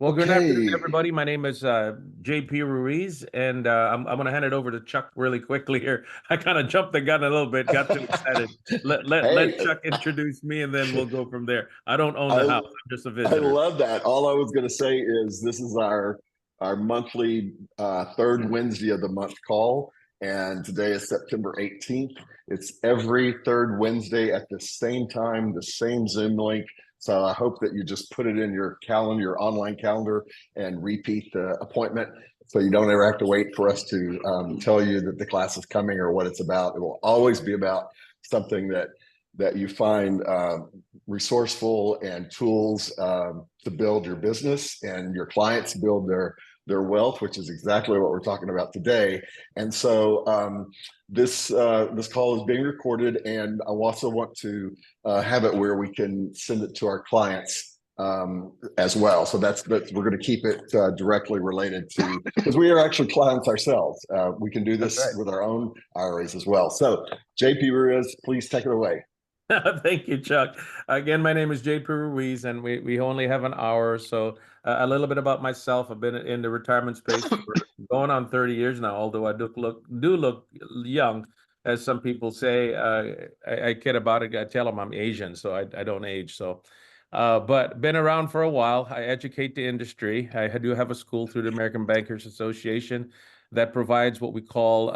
Well, good afternoon, Okay. everybody. My name is JP Ruiz, and I'm going to hand it over to Chuck really quickly here. I kind of jumped the gun a little bit, got too excited. Let Hey, Chuck introduce me, and then we'll go from there. I don't own the I house; I'm just a I visitor. love that. All I was going to say is this is our monthly third Wednesday of the month call, and today is September 18th. It's every third Wednesday at the same time, the same Zoom link. So I hope that you just put it in your calendar, your online calendar, and repeat the appointment, so you don't ever have to wait for us to tell you that the class is coming or what it's about. It will always be about something that you find resourceful and tools to build your business and your clients build their wealth, which is exactly what we're talking about today. And so this call is being recorded, and I also want to have it where we can send it to our clients as well. So that's we're going to keep it directly related to, because we are actually clients ourselves. We can do That's this right. with our own IRAs as well. So JP Ruiz, please take it away. Thank you, Chuck. Again, my name is JP Ruiz, and we only have an hour. So a little bit about myself. I've been in the retirement space for going on 30 years now, although I do look young, as some people say. I kid about it. I tell them I'm Asian, so I don't age. So, but been around for a while. I educate the industry. I do have a school through the American Bankers Association that provides what we call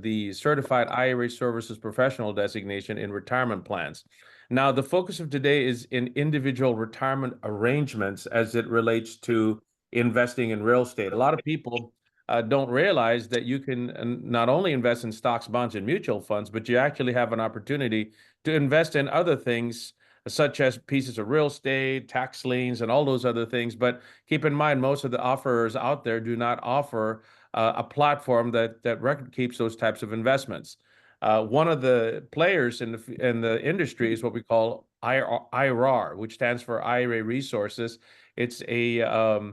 the Certified IRA Services Professional designation in retirement plans. Now, the focus of today is in individual retirement arrangements as it relates to investing in real estate. A lot of people don't realize that you can not only invest in stocks, bonds, and mutual funds, but you actually have an opportunity to invest in other things, such as pieces of real estate, tax liens, and all those other things. But keep in mind, most of the offerers out there do not offer a platform that record keeps those types of investments. One of the players in the industry is what we call IRR, which stands for IRA Resources. It's a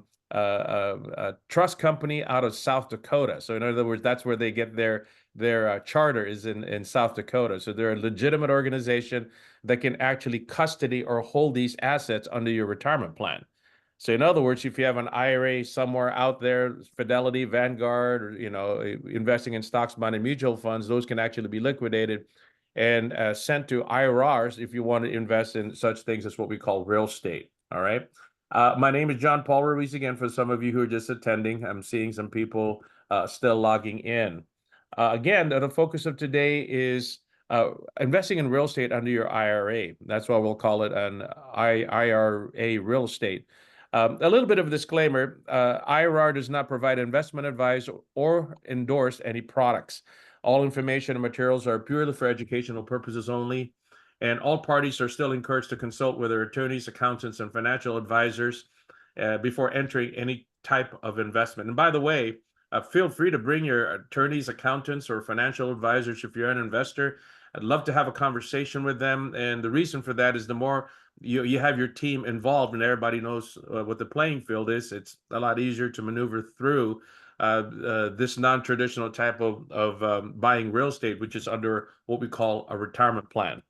trust company out of South Dakota. So in other words, that's where they get their charter is in South Dakota. So they're a legitimate organization that can actually custody or hold these assets under your retirement plan. So in other words, if you have an IRA somewhere out there, Fidelity, Vanguard, or investing in stocks, bond, and mutual funds, those can actually be liquidated and sent to IRRs if you want to invest in such things as what we call real estate. All right. My name is John Paul Ruiz again. For some of you who are just attending, I'm seeing some people still logging in. Again, the focus of today is investing in real estate under your IRA. That's why we'll call it an IRA real estate. A little bit of a disclaimer, IRR does not provide investment advice or endorse any products. All information and materials are purely for educational purposes only, and all parties are still encouraged to consult with their attorneys, accountants, and financial advisors before entering any type of investment. And by the way, feel free to bring your attorneys, accountants, or financial advisors if you're an investor. I'd love to have a conversation with them. And the reason for that is the more you have your team involved and everybody knows what the playing field is, it's a lot easier to maneuver through this non-traditional type of buying real estate, which is under what we call a retirement plan.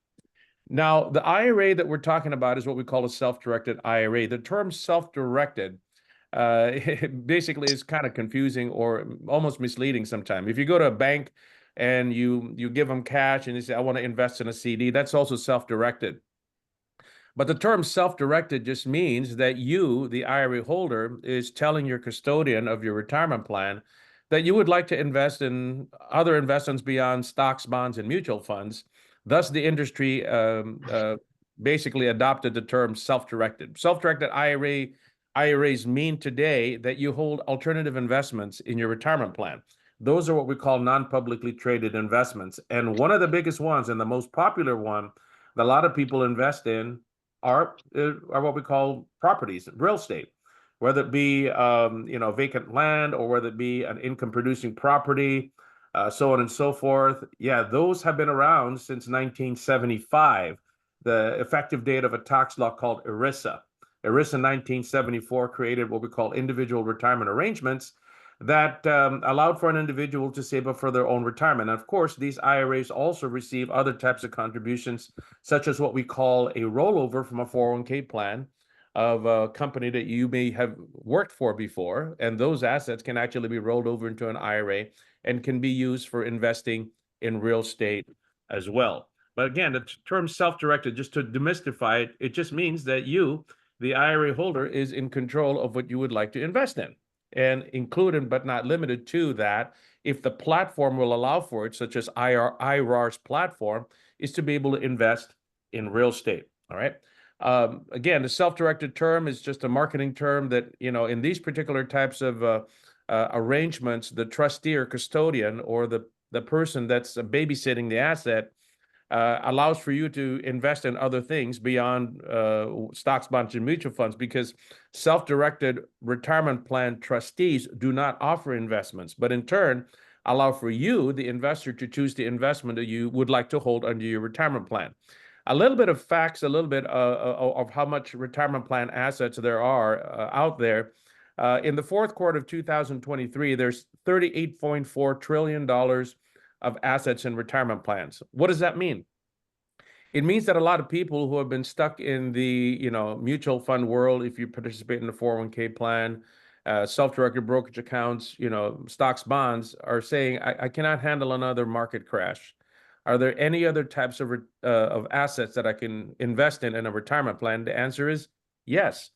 Now, the IRA that we're talking about is what we call a self-directed IRA. The term self-directed basically is kind of confusing or almost misleading sometimes. If you go to a bank and you give them cash and you say, I want to invest in a CD, that's also self-directed. But the term self-directed just means that you, the IRA holder, is telling your custodian of your retirement plan that you would like to invest in other investments beyond stocks, bonds, and mutual funds. Thus, the industry basically adopted the term self-directed. Self-directed IRAs mean today that you hold alternative investments in your retirement plan. Those are what we call non-publicly traded investments. And one of the biggest ones and the most popular one that a lot of people invest in are what we call properties, real estate, whether it be vacant land or whether it be an income producing property, so on and so forth. Yeah, those have been around since 1975, the effective date of a tax law called ERISA. ERISA 1974 created what we call individual retirement arrangements that allowed for an individual to save up for their own retirement. And of course, these IRAs also receive other types of contributions, such as what we call a rollover from a 401k plan, of a company that you may have worked for before, and those assets can actually be rolled over into an IRA and can be used for investing in real estate as well. But again, the term self-directed, just to demystify it, it just means that you, the IRA holder, is in control of what you would like to invest in. And included but not limited to that, if the platform will allow for it, such as IRA's platform, is to be able to invest in real estate. All right. Again, the self-directed term is just a marketing term that, in these particular types of arrangements, the trustee or custodian, or the person that's babysitting the asset, allows for you to invest in other things beyond stocks, bonds, and mutual funds, because self-directed retirement plan trustees do not offer investments, but in turn allow for you, the investor, to choose the investment that you would like to hold under your retirement plan. A little bit of facts, a little bit of how much retirement plan assets there are out there. In the fourth quarter of 2023, there's $38.4 trillion of assets in retirement plans. What does that mean? It means that a lot of people who have been stuck in the mutual fund world, if you participate in the 401k plan, self-directed brokerage accounts, stocks, bonds, are saying, I cannot handle another market crash. Are there any other types of assets that I can invest in a retirement plan? The answer is yes.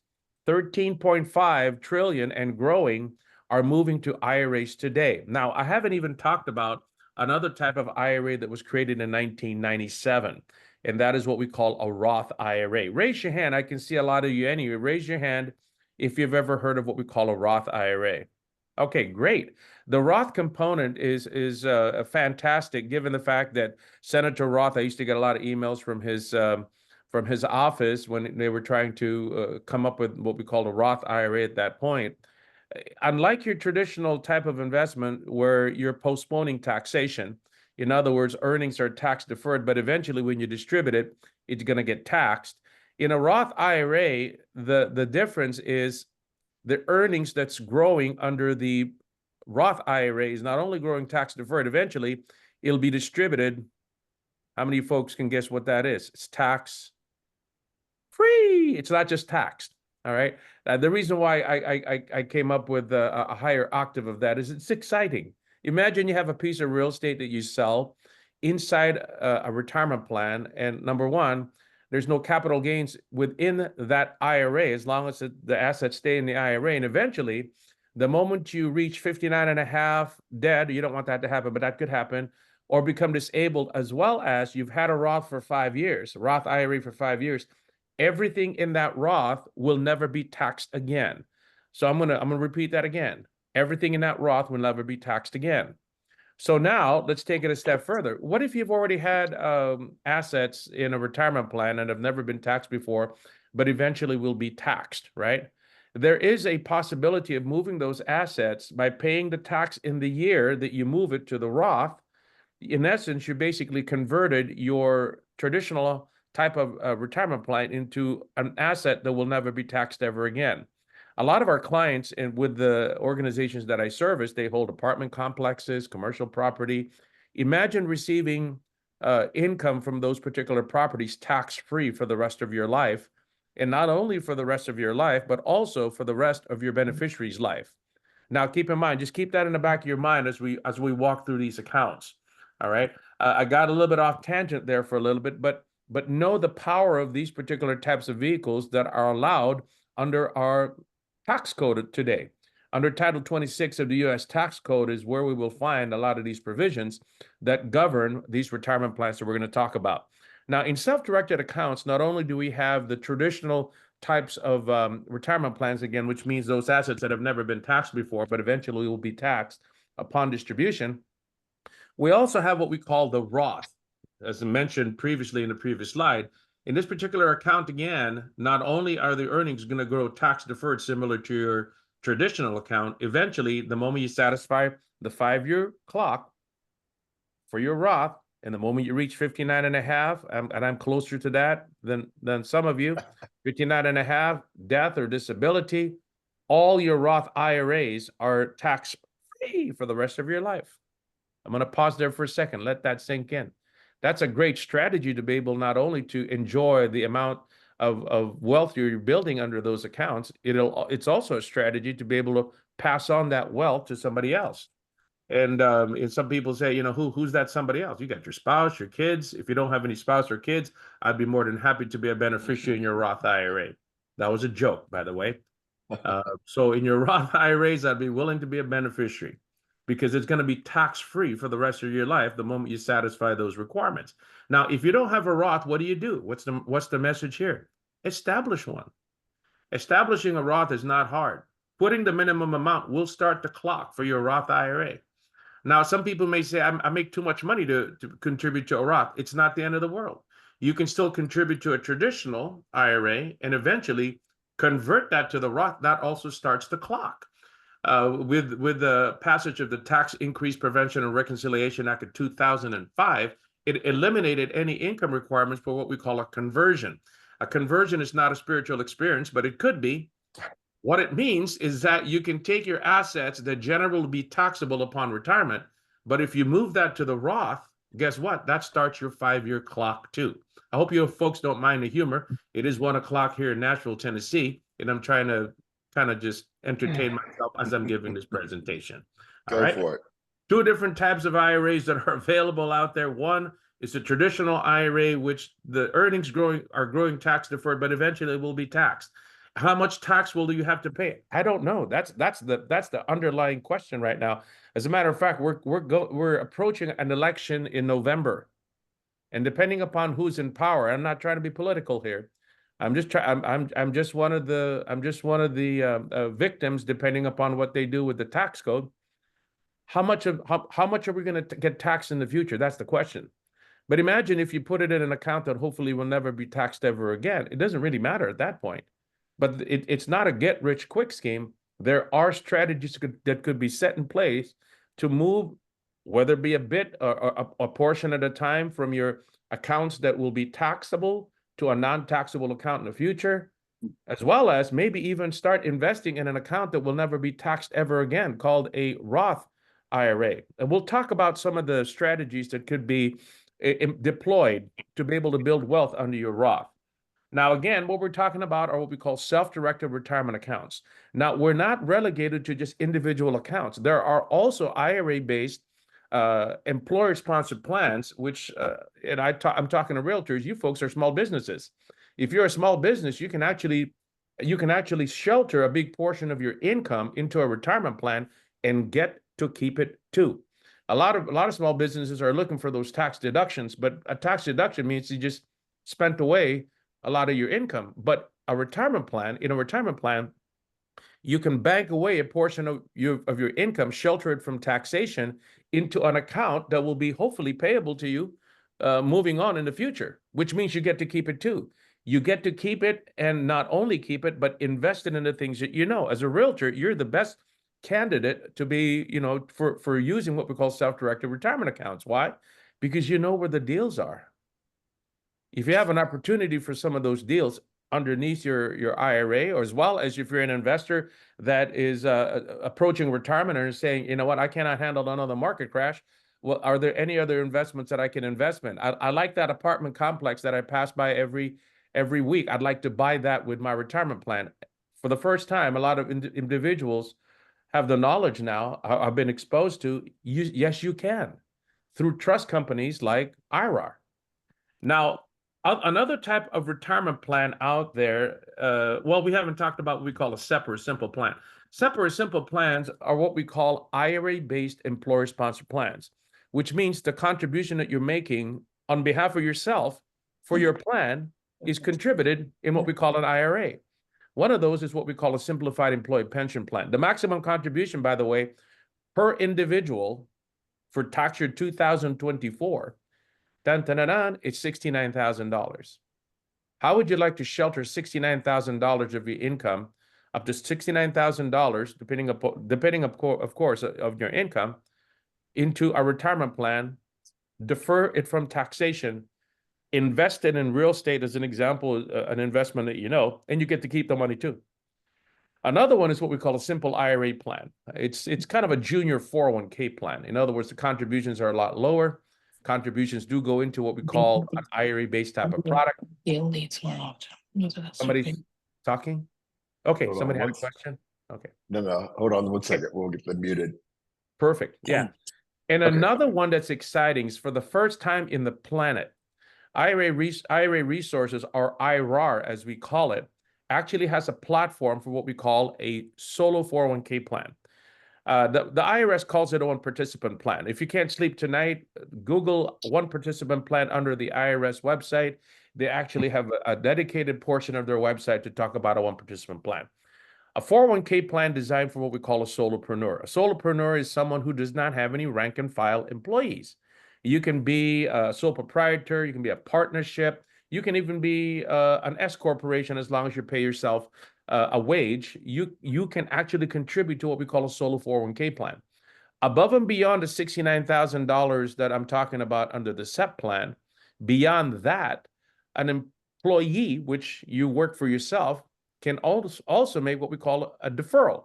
13.5 trillion and growing are moving to IRAs today. Now, I haven't even talked about another type of IRA that was created in 1997, and that is what we call a Roth IRA. Raise your hand. I can see a lot of you anyway. Raise your hand if you've ever heard of what we call a Roth IRA. Okay, great. The Roth component is fantastic, given the fact that Senator Roth, I used to get a lot of emails from his office when they were trying to come up with what we called a Roth IRA at that point. Unlike your traditional type of investment where you're postponing taxation, in other words, earnings are tax deferred, but eventually when you distribute it, it's going to get taxed. In a Roth IRA, the difference is the earnings that's growing under the Roth IRA is not only growing tax deferred, eventually it'll be distributed. How many folks can guess what that is? It's tax free. It's not just taxed. All right. The reason why I came up with a higher octave of that is it's exciting. Imagine you have a piece of real estate that you sell inside a retirement plan, and number one, there's no capital gains within that IRA as long as the assets stay in the IRA. And eventually, the moment you reach 59 and a half dead, you don't want that to happen, but that could happen, or become disabled, as well as you've had a Roth for 5 years, Roth IRA for 5 years, everything in that Roth will never be taxed again. So I'm gonna repeat that again. Everything in that Roth will never be taxed again. So now let's take it a step further. What if you've already had assets in a retirement plan and have never been taxed before, but eventually will be taxed, right? There is a possibility of moving those assets by paying the tax in the year that you move it to the Roth. In essence, you basically converted your traditional type of retirement plan into an asset that will never be taxed ever again. A lot of our clients, and with the organizations that I service, they hold apartment complexes, commercial property. Imagine receiving income from those particular properties tax-free for the rest of your life, and not only for the rest of your life, but also for the rest of your beneficiary's life. Now, keep in mind, just keep that in the back of your mind as we walk through these accounts. All right, I got a little bit off tangent there for a little bit, but know the power of these particular types of vehicles that are allowed under our tax code today. Under Title 26 of the U.S. Tax Code is where we will find a lot of these provisions that govern these retirement plans that we're going to talk about. Now, in self-directed accounts, not only do we have the traditional types of retirement plans, again, which means those assets that have never been taxed before, but eventually will be taxed upon distribution, we also have what we call the Roth, as I mentioned previously in the previous slide. In this particular account, again, not only are the earnings going to grow tax deferred similar to your traditional account, eventually, the moment you satisfy the 5-year clock for your Roth, and the moment you reach 59 and a half, and I'm closer to that than some of you, 59 and a half, death or disability, all your Roth IRAs are tax free for the rest of your life. I'm going to pause there for a second. Let that sink in. That's a great strategy to be able not only to enjoy the amount of wealth you're building under those accounts, it's also a strategy to be able to pass on that wealth to somebody else. And some people say, who's that somebody else? You got your spouse, your kids. If you don't have any spouse or kids, I'd be more than happy to be a beneficiary in your Roth IRA. That was a joke, by the way. So in your Roth IRAs, I'd be willing to be a beneficiary because it's going to be tax-free for the rest of your life the moment you satisfy those requirements. Now, if you don't have a Roth, what do you do? What's the message here? Establish one. Establishing a Roth is not hard. Putting the minimum amount will start the clock for your Roth IRA. Now, some people may say, I make too much money to contribute to a Roth. It's not the end of the world. You can still contribute to a traditional IRA and eventually convert that to the Roth. That also starts the clock. With the passage of the Tax Increase Prevention and Reconciliation Act of 2005, it eliminated any income requirements for what we call a conversion. A conversion is not a spiritual experience, but it could be. What it means is that you can take your assets that generally will be taxable upon retirement, but if you move that to the Roth, guess what? That starts your 5-year clock too. I hope you folks don't mind the humor. It is 1 o'clock here in Nashville, Tennessee, and I'm trying to kind of just entertain myself as I'm giving this presentation. All right. Go for it. 2 different types of IRAs that are available out there. One is a traditional IRA, which the earnings are growing tax deferred, but eventually will be taxed. How much tax will you have to pay? I don't know. That's the underlying question right now. As a matter of fact, we're approaching an election in November, and depending upon who's in power, I'm not trying to be political here. I'm just one of the victims, depending upon what they do with the tax code. How much are we going to get taxed in the future? That's the question. But imagine if you put it in an account that hopefully will never be taxed ever again. It doesn't really matter at that point. But it's not a get-rich-quick scheme. There are strategies that could be set in place to move, whether it be a bit or a portion at a time, from your accounts that will be taxable to a non-taxable account in the future, as well as maybe even start investing in an account that will never be taxed ever again, called a Roth IRA. And we'll talk about some of the strategies that could be deployed to be able to build wealth under your Roth. Now, again, what we're talking about are what we call self-directed retirement accounts. Now, we're not relegated to just individual accounts. There are also IRA-based employer-sponsored plans, which, and I'm talking to realtors, you folks are small businesses. If you're a small business, you can actually shelter a big portion of your income into a retirement plan and get to keep it too. A lot of small businesses are looking for those tax deductions, but a tax deduction means you just spent away a lot of your income. But in a retirement plan, you can bank away a portion of your income, shelter it from taxation, into an account that will be hopefully payable to you moving on in the future, which means you get to keep it too. You get to keep it, and not only keep it, but invest it in the things that you know. As a realtor, you're the best candidate to be, for using what we call self-directed retirement accounts. Why? Because you know where the deals are. If you have an opportunity for some of those deals underneath your IRA, or as well as if you're an investor that is approaching retirement and is saying, you know what, I cannot handle another market crash. Well, are there any other investments that I can invest in? I like that apartment complex that I pass by every week. I'd like to buy that with my retirement plan. For the first time, a lot of individuals have the knowledge now, I've been exposed to, yes, you can, through trust companies like IRA. Now, another type of retirement plan out there, well, we haven't talked about what we call a SEP or simple plan. SEP or simple plans are what we call IRA-based employer-sponsored plans, which means the contribution that you're making on behalf of yourself for your plan is contributed in what we call an IRA. One of those is what we call a simplified employee pension plan. The maximum contribution, by the way, per individual for tax year 2024, it's $69,000. How would you like to shelter $69,000 of your income, up to $69,000, depending of course of your income, into a retirement plan, defer it from taxation, invest it in real estate as an example, an investment that you know, and you get to keep the money too. Another one is what we call a simple IRA plan. It's kind of a junior 401k plan. In other words, the contributions are a lot lower. Contributions do go into what we call an IRA-based type of product. Bill needs more. Somebody's talking? Okay, Hold on somebody had a one. question? Okay. No. Hold on one Okay, second. We'll get them muted. perfect. Yeah. And Okay. another one that's exciting is for the first time in the planet, IRA Resources, or IRAR as we call it, actually has a platform for what we call a solo 401k plan. The IRS calls it a one participant plan. If you can't sleep tonight, Google one participant plan under the IRS website. They actually have a dedicated portion of their website to talk about a one participant plan. A 401k plan designed for what we call a solopreneur. A solopreneur is someone who does not have any rank and file employees. You can be a sole proprietor, you can be a partnership, you can even be an S corporation as long as you pay yourself a wage. You can actually contribute to what we call a solo 401k plan. Above and beyond the $69,000 that I'm talking about under the SEP plan, beyond that, an employee, which you work for yourself, can also make what we call a deferral.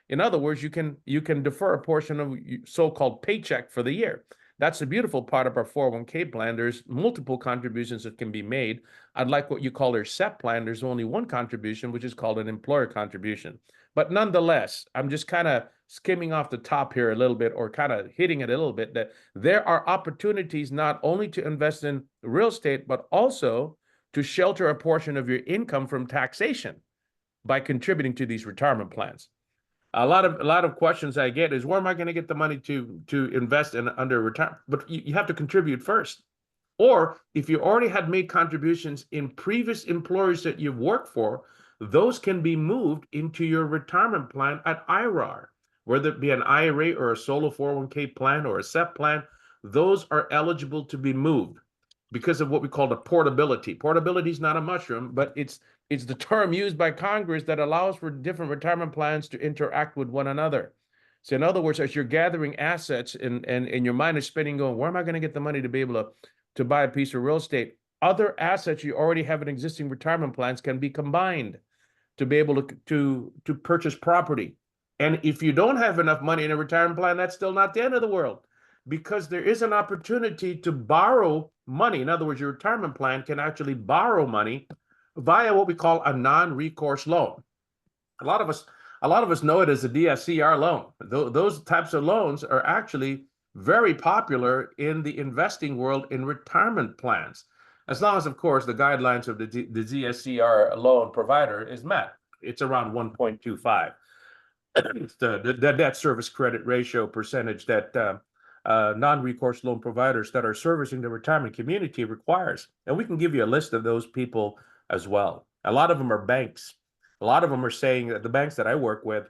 In other words, you can defer a portion of so-called paycheck for the year. That's the beautiful part of our 401k plan. There's multiple contributions that can be made. Unlike what you call your SEP plan, there's only one contribution, which is called an employer contribution. But nonetheless, I'm just kind of skimming off the top here a little bit, or kind of hitting it a little bit, that there are opportunities not only to invest in real estate, but also to shelter a portion of your income from taxation by contributing to these retirement plans. A lot of questions I get is, where am I going to get the money to invest in under retirement? But you have to contribute first. Or if you already had made contributions in previous employers that you've worked for, those can be moved into your retirement plan at IRAR, whether it be an IRA or a solo 401k plan or a SEP plan. Those are eligible to be moved because of what we call the portability. Portability is not a mushroom, but it's the term used by Congress that allows for different retirement plans to interact with one another. So in other words, as you're gathering assets and your mind is spinning, going, where am I going to get the money to be able to buy a piece of real estate? Other assets you already have in existing retirement plans can be combined to be able to purchase property. And if you don't have enough money in a retirement plan, that's still not the end of the world, because there is an opportunity to borrow money. In other words, your retirement plan can actually borrow money via what we call a non-recourse loan. A lot of us know it as a DSCR loan. Those types of loans are actually very popular in the investing world in retirement plans, as long as, of course, the guidelines of the DSCR loan provider is met. It's around 1.25. the debt service credit ratio percentage that non-recourse loan providers that are servicing the retirement community requires. And we can give you a list of those people as well. A lot of them are banks. A lot of them are saying that the banks that I work with,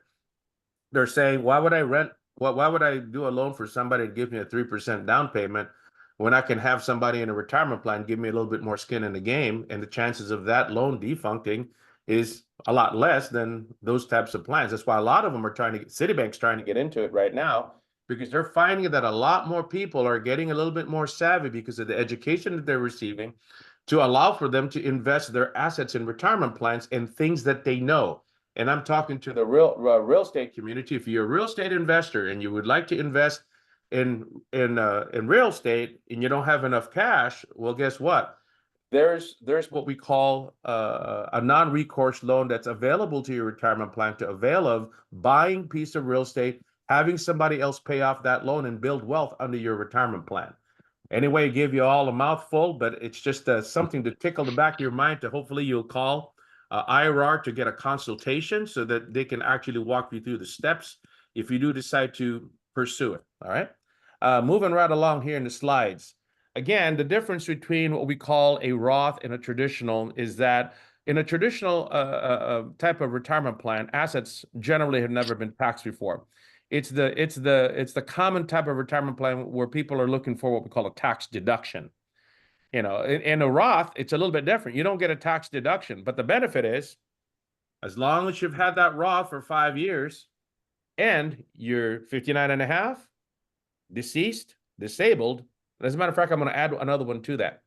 they're saying, why would I rent? Why would I do a loan for somebody to give me a 3% down payment when I can have somebody in a retirement plan give me a little bit more skin in the game? And the chances of that loan defuncting is a lot less than those types of plans. That's why a lot of them are trying to get, Citibank's trying to get into it right now, because they're finding that a lot more people are getting a little bit more savvy because of the education that they're receiving, to allow for them to invest their assets in retirement plans and things that they know. And I'm talking to the real estate community. If you're a real estate investor and you would like to invest in real estate and you don't have enough cash, well, guess what? There's what we call a non-recourse loan that's available to your retirement plan to avail of buying a piece of real estate, having somebody else pay off that loan and build wealth under your retirement plan. Anyway, give you all a mouthful, but it's just something to tickle the back of your mind, to hopefully you'll call IRR to get a consultation so that they can actually walk you through the steps if you do decide to pursue it. All right. Moving right along here in the slides. Again, the difference between what we call a Roth and a traditional is that in a traditional type of retirement plan, assets generally have never been taxed before. It's the common type of retirement plan where people are looking for what we call a tax deduction. You know, in a Roth, it's a little bit different. You don't get a tax deduction, but the benefit is, as long as you've had that Roth for 5 years and you're 59 and a half, deceased, disabled. As a matter of fact, I'm going to add another one to that.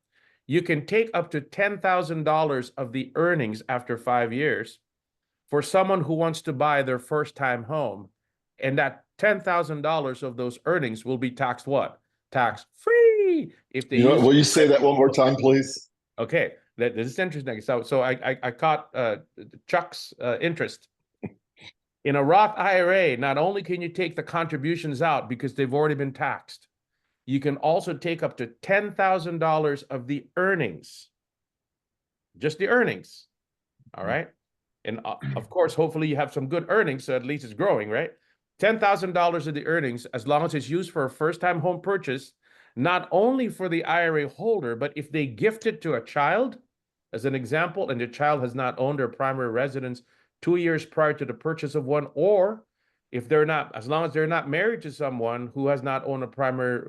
You can take up to $10,000 of the earnings after 5 years for someone who wants to buy their first time home. And that $10,000 of those earnings will be taxed what? Tax free. If they You know, use. will you say that one more time, please? Okay. This is interesting. So I caught Chuck's interest. In a Roth IRA, not only can you take the contributions out because they've already been taxed, you can also take up to $10,000 of the earnings, just the earnings. All right. And of course, hopefully you have some good earnings, so at least it's growing, right? $10,000 of the earnings, as long as it's used for a first-time home purchase, not only for the IRA holder, but if they gift it to a child, as an example, and the child has not owned their primary residence 2 years prior to the purchase of one, or if they're not, as long as they're not married to someone who has not owned a primary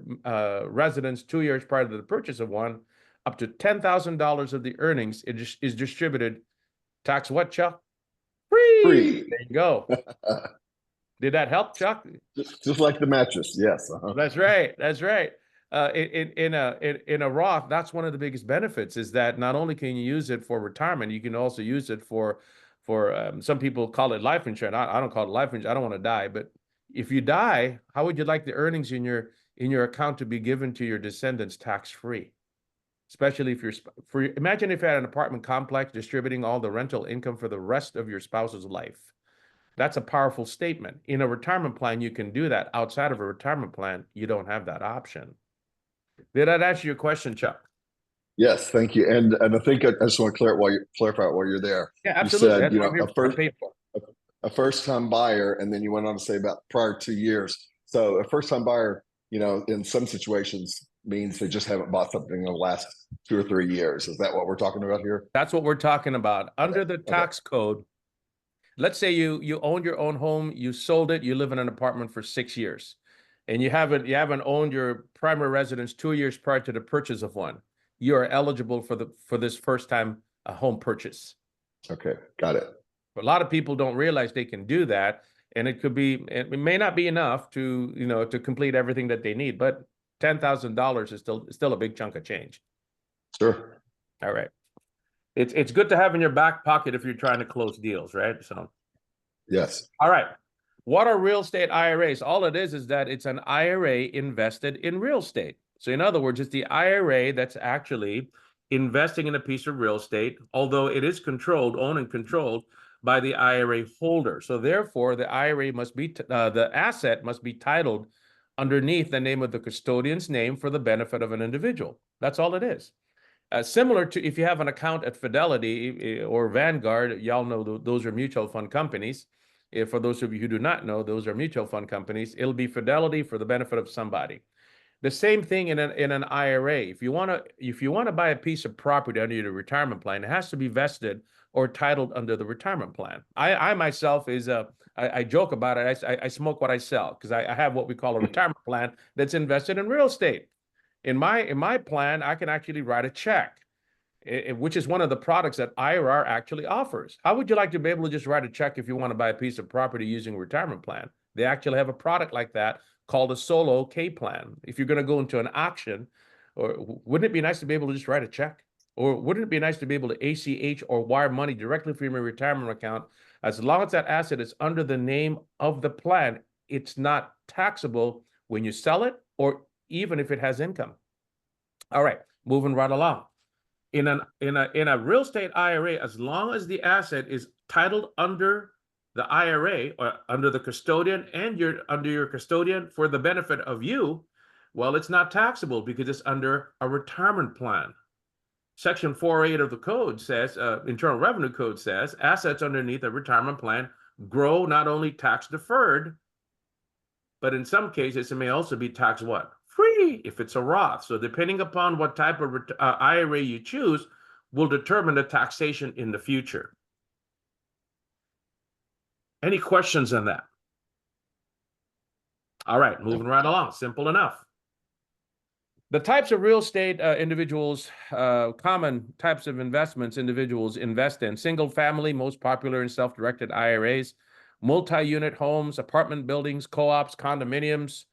residence 2 years prior to the purchase of one, up to $10,000 of the earnings is distributed. Tax what, Chuck? Free. Free. There you go. Did that help, Chuck? Just like the mattress. Yes. That's right. That's right. In a Roth, that's one of the biggest benefits is that not only can you use it for retirement, you can also use it for some people call it life insurance. I don't call it life insurance. I don't want to die, but if you die, how would you like the earnings in your account to be given to your descendants tax free? Especially if imagine if you had an apartment complex distributing all the rental income for the rest of your spouse's life. That's a powerful statement. In a retirement plan, you can do that. Outside of a retirement plan, you don't have that option. Did that answer your question, Chuck? Yes, thank you. And I think I just want to clarify while you're there. Yeah, You absolutely. said, That's a first-time buyer, and then you went on to say about prior 2 years. So a first-time buyer, in some situations means they just haven't bought something in the last 2 or 3 years. Is that what we're talking about here? That's what we're talking about. Under the tax code, let's say you owned your own home, you sold it, you live in an apartment for 6 years, and you haven't owned your primary residence 2 years prior to the purchase of one. You are eligible for this first-time home purchase. Okay, got it. But a lot of people don't realize they can do that, and it may not be enough to to complete everything that they need, but $10,000 is still a big chunk of change. Sure. All right. It's good to have in your back pocket if you're trying to close deals, right? So yes. All right. What are real estate IRAs? All it is that it's an IRA invested in real estate. So in other words, it's the IRA that's actually investing in a piece of real estate, although it is owned and controlled by the IRA holder. So therefore, the IRA must be, the asset must be titled underneath the name of the custodian's name for the benefit of an individual. That's all it is. Similar to if you have an account at Fidelity or Vanguard, y'all know those are mutual fund companies. For those of you who do not know, those are mutual fund companies. It'll be Fidelity for the benefit of somebody. The same thing in an IRA. If you want to buy a piece of property under your retirement plan, it has to be vested or titled under the retirement plan. I myself I joke about it. I smoke what I sell because I have what we call a retirement plan that's invested in real estate. In my plan, I can actually write a check, which is one of the products that IRA actually offers. How would you like to be able to just write a check if you want to buy a piece of property using a retirement plan? They actually have a product like that called a solo K plan. If you're going to go into an auction, or wouldn't it be nice to be able to just write a check? Or wouldn't it be nice to be able to ACH or wire money directly from your retirement account? As long as that asset is under the name of the plan, it's not taxable when you sell it or even if it has income. All right, moving right along. In a real estate IRA, as long as the asset is titled under the IRA or under the custodian and you're under your custodian for the benefit of you, well, it's not taxable because it's under a retirement plan. Section 408 of the code says, Internal Revenue Code says, assets underneath a retirement plan grow not only tax deferred, but in some cases, it may also be tax what? Free if it's a Roth. So depending upon what type of IRA you choose will determine the taxation in the future. Any questions on that? All right, moving right along. Simple enough. The types of real estate common types of investments individuals invest in: single family, most popular in self-directed IRAs, multi-unit homes, apartment buildings, co-ops, condominiums,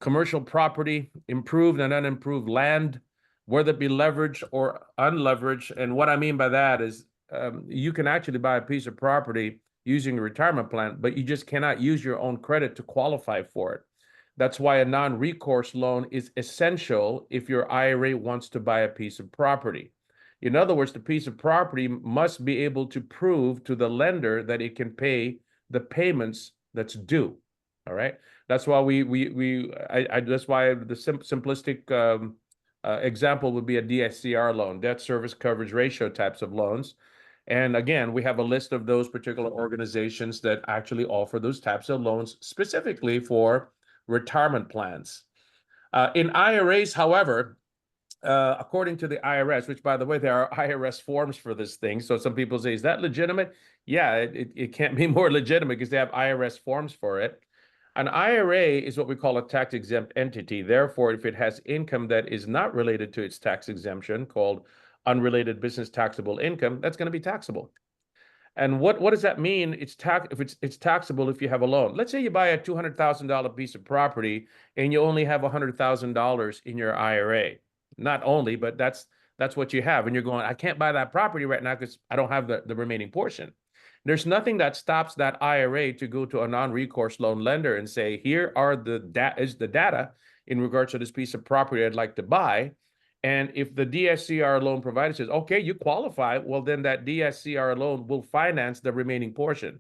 commercial property, improved and unimproved land, whether it be leveraged or unleveraged. And what I mean by that is you can actually buy a piece of property using a retirement plan, but you just cannot use your own credit to qualify for it. That's why a non-recourse loan is essential if your IRA wants to buy a piece of property. In other words, the piece of property must be able to prove to the lender that it can pay the payments that's due. All right. That's why that's why the simplistic example would be a DSCR loan, debt service coverage ratio types of loans. And again, we have a list of those particular organizations that actually offer those types of loans specifically for retirement plans. In IRAs, however, according to the IRS, which by the way, there are IRS forms for this thing. So some people say, is that legitimate? Yeah, it can't be more legitimate because they have IRS forms for it. An IRA is what we call a tax exempt entity. Therefore, if it has income that is not related to its tax exemption, called unrelated business taxable income, that's going to be taxable. And what does that mean? It's taxable if you have a loan. Let's say you buy a $200,000 piece of property and you only have $100,000 in your IRA. Not only, but that's what you have. And you're going, I can't buy that property right now because I don't have the remaining portion. There's nothing that stops that IRA to go to a non-recourse loan lender and say, here are the data in regards to this piece of property I'd like to buy. And if the DSCR loan provider says, okay, you qualify, well, then that DSCR loan will finance the remaining portion.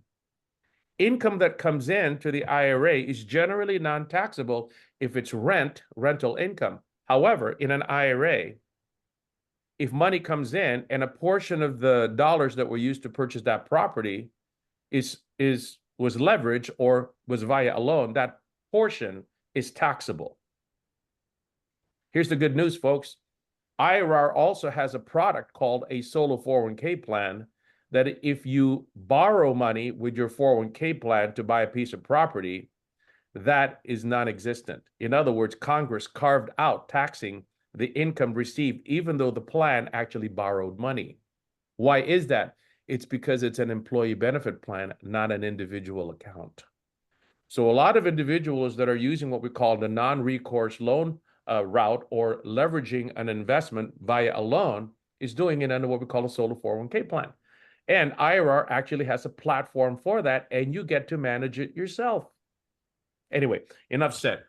Income that comes in to the IRA is generally non-taxable if it's rental income. However, in an IRA, if money comes in and a portion of the dollars that were used to purchase that property was leverage or was via a loan, that portion is taxable. Here's the good news, folks. IRA also has a product called a solo 401k plan that if you borrow money with your 401k plan to buy a piece of property, that is non-existent. In other words, Congress carved out taxing the income received, even though the plan actually borrowed money. Why is that? It's because it's an employee benefit plan, not an individual account. So a lot of individuals that are using what we call the non-recourse loan route or leveraging an investment via a loan is doing it under what we call a solo 401k plan. And IRA actually has a platform for that, and you get to manage it yourself. Anyway, enough said.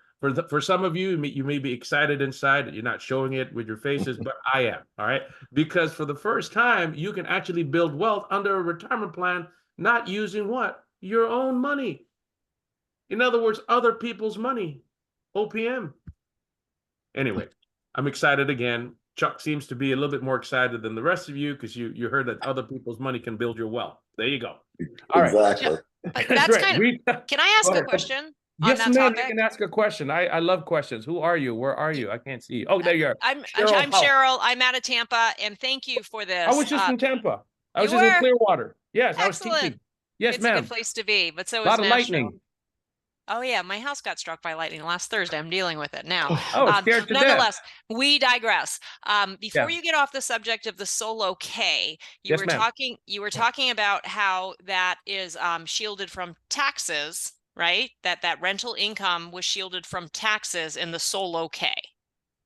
For some of you, you may be excited inside. You're not showing it with your faces, but I am, all right? Because for the first time, you can actually build wealth under a retirement plan, not using what? Your own money. In other words, other people's money, OPM. Anyway, I'm excited again. Chuck seems to be a little bit more excited than the rest of you because you heard that other people's money can build your wealth. There you go. All right. Exactly. But that's kind of, can I ask a question on that ma'am, topic? you can ask a question. I love questions. Who are you? Where are you? I can't see you. Oh, there you are. I'm Cheryl. I'm out of Tampa, and thank you for this. I was just in Tampa. I was You just in were? Clearwater. Yes, I was Excellent. teaching. Yes, It's a ma'am. good place to be, but so A is lot of Nashville. lightning. Oh yeah, my house got struck by lightning last Thursday. I'm dealing with it now. Oh, scared to death. Nonetheless, we digress. Before Yeah. you get off the subject of the solo K, Yes, ma'am. you were talking about how that is shielded from taxes, right? That rental income was shielded from taxes in the solo K.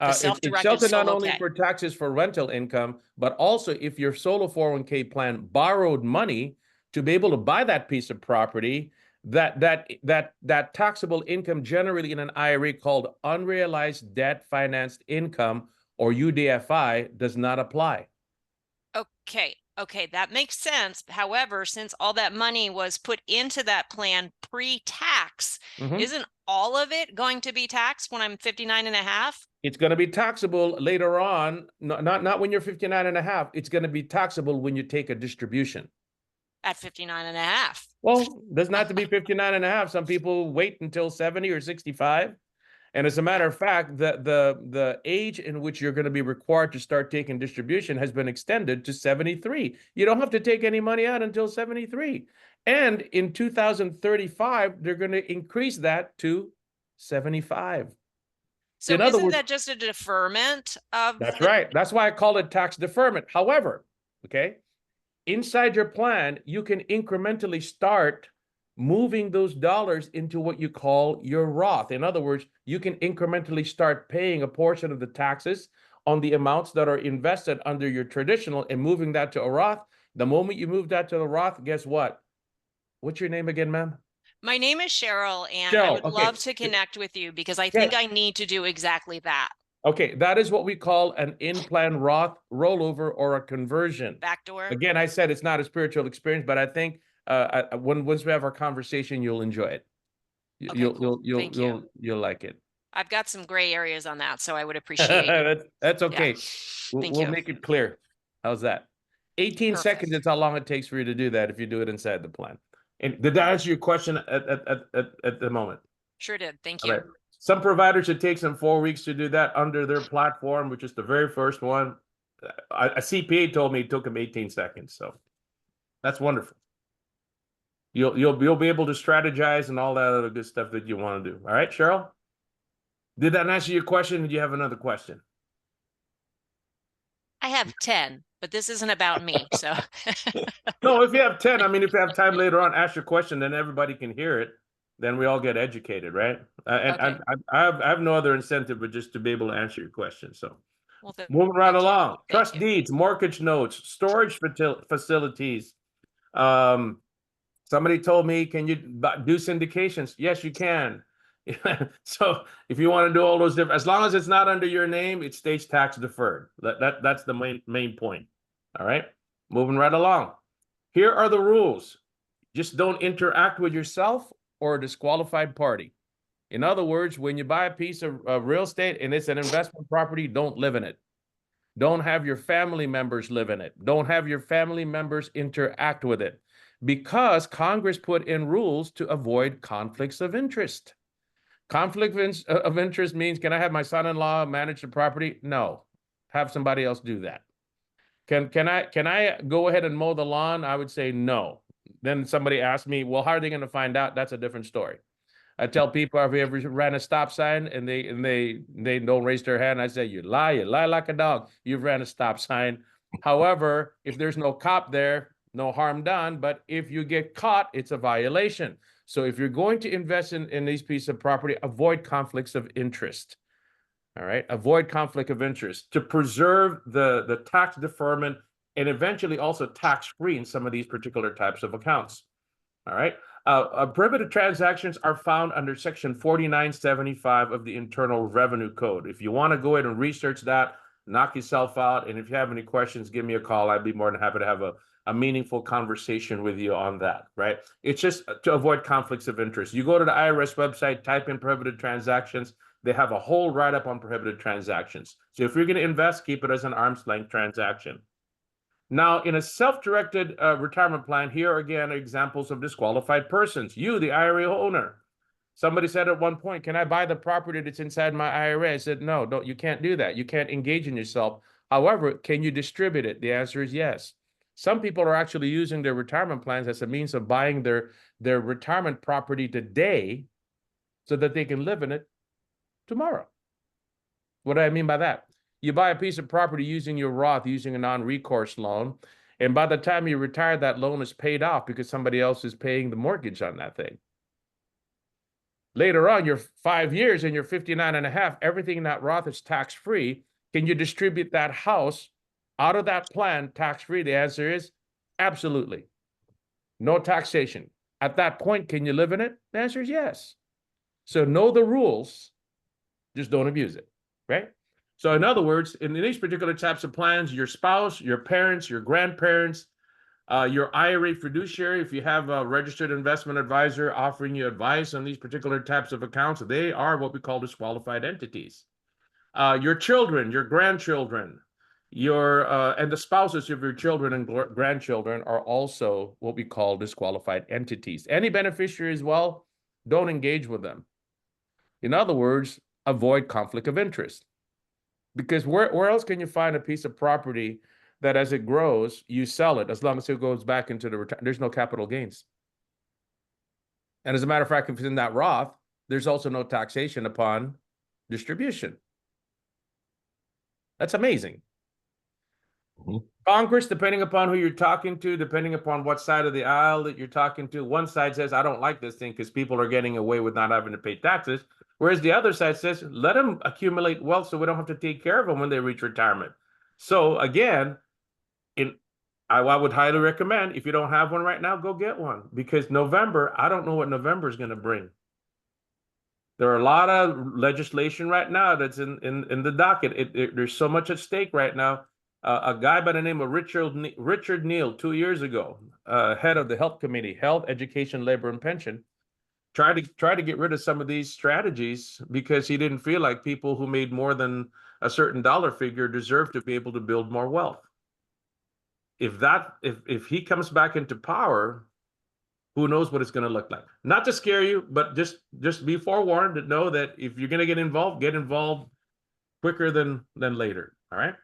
It's sheltered not only for taxes for rental income, but also if your solo 401k plan borrowed money to be able to buy that piece of property, that taxable income generally in an IRA called unrealized debt financed income or UDFI does not apply. Okay, that makes sense. However, since all that money was put into that plan pre-tax, isn't all of it going to be taxed when I'm 59 and a half? It's going to be taxable later on, not when you're 59 and a half. It's going to be taxable when you take a distribution. At 59 and a half. Well, doesn't have to be 59 and a half. Some people wait until 70 or 65. And as a matter of fact, the age in which you're going to be required to start taking distribution has been extended to 73. You don't have to take any money out until 73. And in 2035, they're going to increase that to 75. So isn't that just a deferment of? That's right. That's why I call it tax deferment. However, okay, inside your plan, you can incrementally start moving those dollars into what you call your Roth. In other words, you can incrementally start paying a portion of the taxes on the amounts that are invested under your traditional and moving that to a Roth. The moment you move that to the Roth, guess what? What's your name again, ma'am? My name is Cheryl, and I would love to connect with you because I think I need to do exactly that. Okay, that is what we call an in-plan Roth rollover or a conversion. Backdoor. Again, I said it's not a spiritual experience, but I think once we have our conversation, you'll enjoy it. Okay, cool. Thank you. You'll like it. I've got some gray areas on that, so I would appreciate. That's okay. Yeah. We'll make it clear. How's that? 18 Perfect. seconds is how long it takes for you to do that if you do it inside the plan. And did that answer your question at the moment? Sure did. Thank All you. right. Some providers, it takes them 4 weeks to do that under their platform, which is the very first one. A CPA told me it took him 18 seconds. So that's wonderful. You'll be able to strategize and all that other good stuff that you want to do. All right, Cheryl? Did that answer your question? Did you have another question? I have 10, but this isn't about me. So no, if you have 10, I mean, if you have time later on, ask your question, then everybody can hear it. Then we all get educated, right? And okay. I have no other incentive but just to be able to answer your question. So Well, moving right along. Trust you. deeds, mortgage notes, storage facilities. Somebody told me, can you do syndications? Yes, you can. So if you want to do all those different, as long as it's not under your name, it stays tax deferred. That's the main point. All right, moving right along. Here are the rules. Just don't interact with yourself or a disqualified party. In other words, when you buy a piece of real estate and it's an investment property, don't live in it. Don't have your family members live in it. Don't have your family members interact with it, because Congress put in rules to avoid conflicts of interest. Conflict of interest means, can I have my son-in-law manage the property? No, have somebody else do that. Can I go ahead and mow the lawn? I would say no. Then somebody asked me, well, how are they going to find out? That's a different story. I tell people, have you ever ran a stop sign and they don't raise their hand? I say, you lie like a dog. You've ran a stop sign. However, if there's no cop there, no harm done. But if you get caught, it's a violation. So if you're going to invest in these pieces of property, avoid conflicts of interest. All right, avoid conflict of interest to preserve the tax deferment and eventually also tax-free in some of these particular types of accounts. All right. Prohibited transactions are found under Section 4975 of the Internal Revenue Code. If you want to go ahead and research that, knock yourself out. And if you have any questions, give me a call. I'd be more than happy to have a meaningful conversation with you on that, right? It's just to avoid conflicts of interest. You go to the IRS website, type in prohibited transactions. They have a whole write-up on prohibited transactions. So if you're going to invest, keep it as an arm's length transaction. Now, in a self-directed retirement plan, here are again examples of disqualified persons. You, the IRA owner. Somebody said at one point, can I buy the property that's inside my IRA? I said, no, you can't do that. You can't engage in yourself. However, can you distribute it? The answer is yes. Some people are actually using their retirement plans as a means of buying their retirement property today so that they can live in it tomorrow. What do I mean by that? You buy a piece of property using your Roth, using a non-recourse loan, and by the time you retire, that loan is paid off because somebody else is paying the mortgage on that thing. Later on, you're 5 years and you're 59 and a half, everything in that Roth is tax-free. Can you distribute that house out of that plan tax-free? The answer is absolutely. No taxation. At that point, can you live in it? The answer is yes. So know the rules, just don't abuse it, right? So in other words, in these particular types of plans, your spouse, your parents, your grandparents, your IRA fiduciary, if you have a registered investment advisor offering you advice on these particular types of accounts, they are what we call disqualified entities. Your children, your grandchildren, and the spouses of your children and grandchildren are also what we call disqualified entities. Any beneficiary as well, don't engage with them. In other words, avoid conflict of interest. Because where else can you find a piece of property that as it grows, you sell it as long as it goes back into the return? There's no capital gains. And as a matter of fact, if it's in that Roth, there's also no taxation upon distribution. That's amazing. Mm-hmm. Congress, depending upon who you're talking to, depending upon what side of the aisle that you're talking to, one side says, I don't like this thing because people are getting away with not having to pay taxes. Whereas the other side says, let them accumulate wealth so we don't have to take care of them when they reach retirement. So again, I would highly recommend, if you don't have one right now, go get one. Because November, I don't know what November is going to bring. There are a lot of legislation right now that's in the docket. There's so much at stake right now. A guy by the name of Richard Neal 2 years ago, head of the Health Committee, Health, Education, Labor, and Pension, tried to get rid of some of these strategies because he didn't feel like people who made more than a certain dollar figure deserved to be able to build more wealth. If he comes back into power, who knows what it's going to look like? Not to scare you, but just be forewarned to know that if you're going to get involved quicker than later. All right.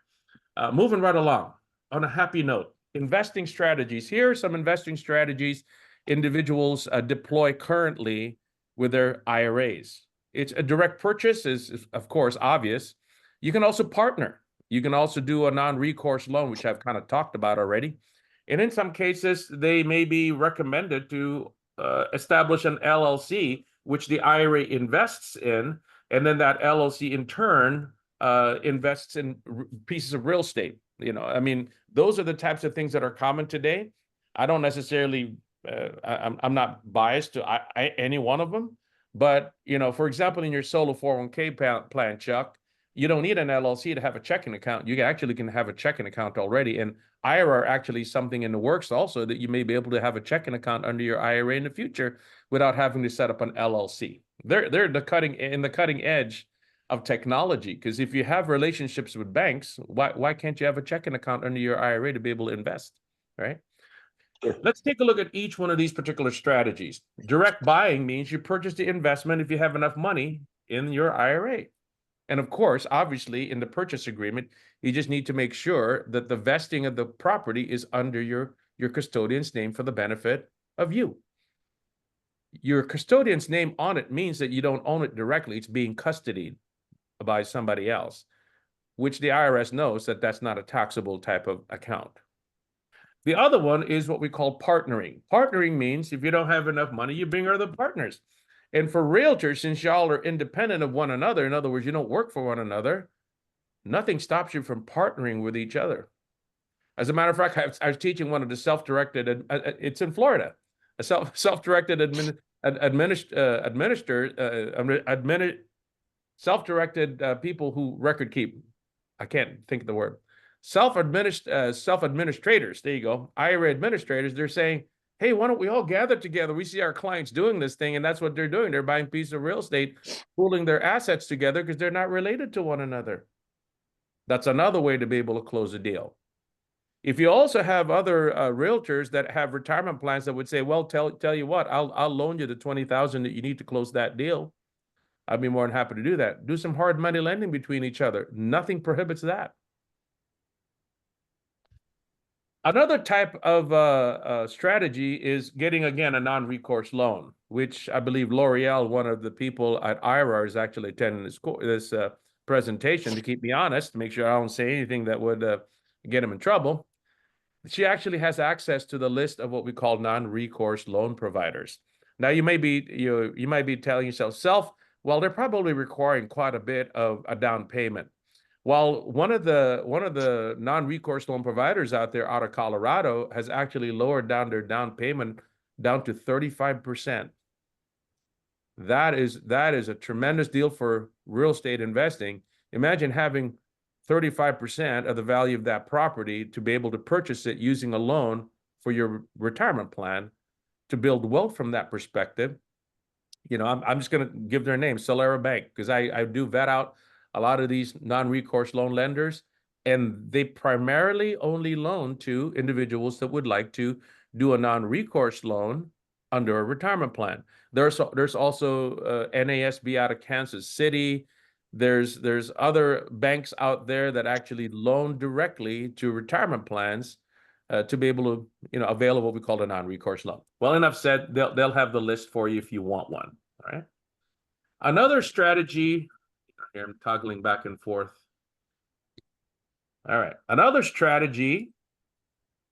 Moving right along on a happy note, investing strategies. Here are some investing strategies individuals deploy currently with their IRAs. It's a direct purchase is of course obvious. You can also partner. You can also do a non-recourse loan, which I've kind of talked about already. And in some cases, they may be recommended to establish an LLC, which the IRA invests in, and then that LLC in turn invests in pieces of real estate. I mean, those are the types of things that are common today. I don't necessarily, I'm not biased to any one of them, but for example, in your solo 401k plan, Chuck, you don't need an LLC to have a checking account. You actually can have a checking account already, and IRA actually something in the works also that you may be able to have a checking account under your IRA in the future without having to set up an LLC. They're the cutting edge of technology, because if you have relationships with banks, why can't you have a checking account under your IRA to be able to invest, right? Sure. Let's take a look at each one of these particular strategies. Direct buying means you purchase the investment if you have enough money in your IRA. And of course, obviously, in the purchase agreement, you just need to make sure that the vesting of the property is under your custodian's name for the benefit of you. Your custodian's name on it means that you don't own it directly. It's being custodied by somebody else, which the IRS knows that that's not a taxable type of account. The other one is what we call partnering. Partnering means if you don't have enough money, you bring other partners. And for realtors, since y'all are independent of one another, in other words, you don't work for one another, nothing stops you from partnering with each other. As a matter of fact, I was teaching one of the self-directed, it's in Florida, a self-directed self-directed people who record keep. I can't think of the word. Self-administrators, there you go, IRA administrators, they're saying, hey, why don't we all gather together? We see our clients doing this thing, and that's what they're doing. They're buying pieces of real estate, pooling their assets together because they're not related to one another. That's another way to be able to close a deal. If you also have other realtors that have retirement plans that would say, well, tell you what, I'll loan you the $20,000 that you need to close that deal. I'd be more than happy to do that. Do some hard money lending between each other. Nothing prohibits that. Another type of strategy is getting, again, a non-recourse loan, which I believe L'Oreal, one of the people at IRA, is actually attending this presentation to keep me honest, to make sure I don't say anything that would get him in trouble. She actually has access to the list of what we call non-recourse loan providers. Now, you might be telling yourself, well, they're probably requiring quite a bit of a down payment. While one of the non-recourse loan providers out there out of Colorado has actually lowered down their down payment down to 35%. That is a tremendous deal for real estate investing. Imagine having 35% of the value of that property to be able to purchase it using a loan for your retirement plan to build wealth from that perspective. I'm just going to give their name, Solera Bank, because I do vet out a lot of these non-recourse loan lenders, and they primarily only loan to individuals that would like to do a non-recourse loan under a retirement plan. There's also NASB out of Kansas City. There's other banks out there that actually loan directly to retirement plans to be able to avail of what we call a non-recourse loan. Well, enough said. They'll have the list for you if you want one. All right. Another strategy. Here I'm toggling back and forth. All right. Another strategy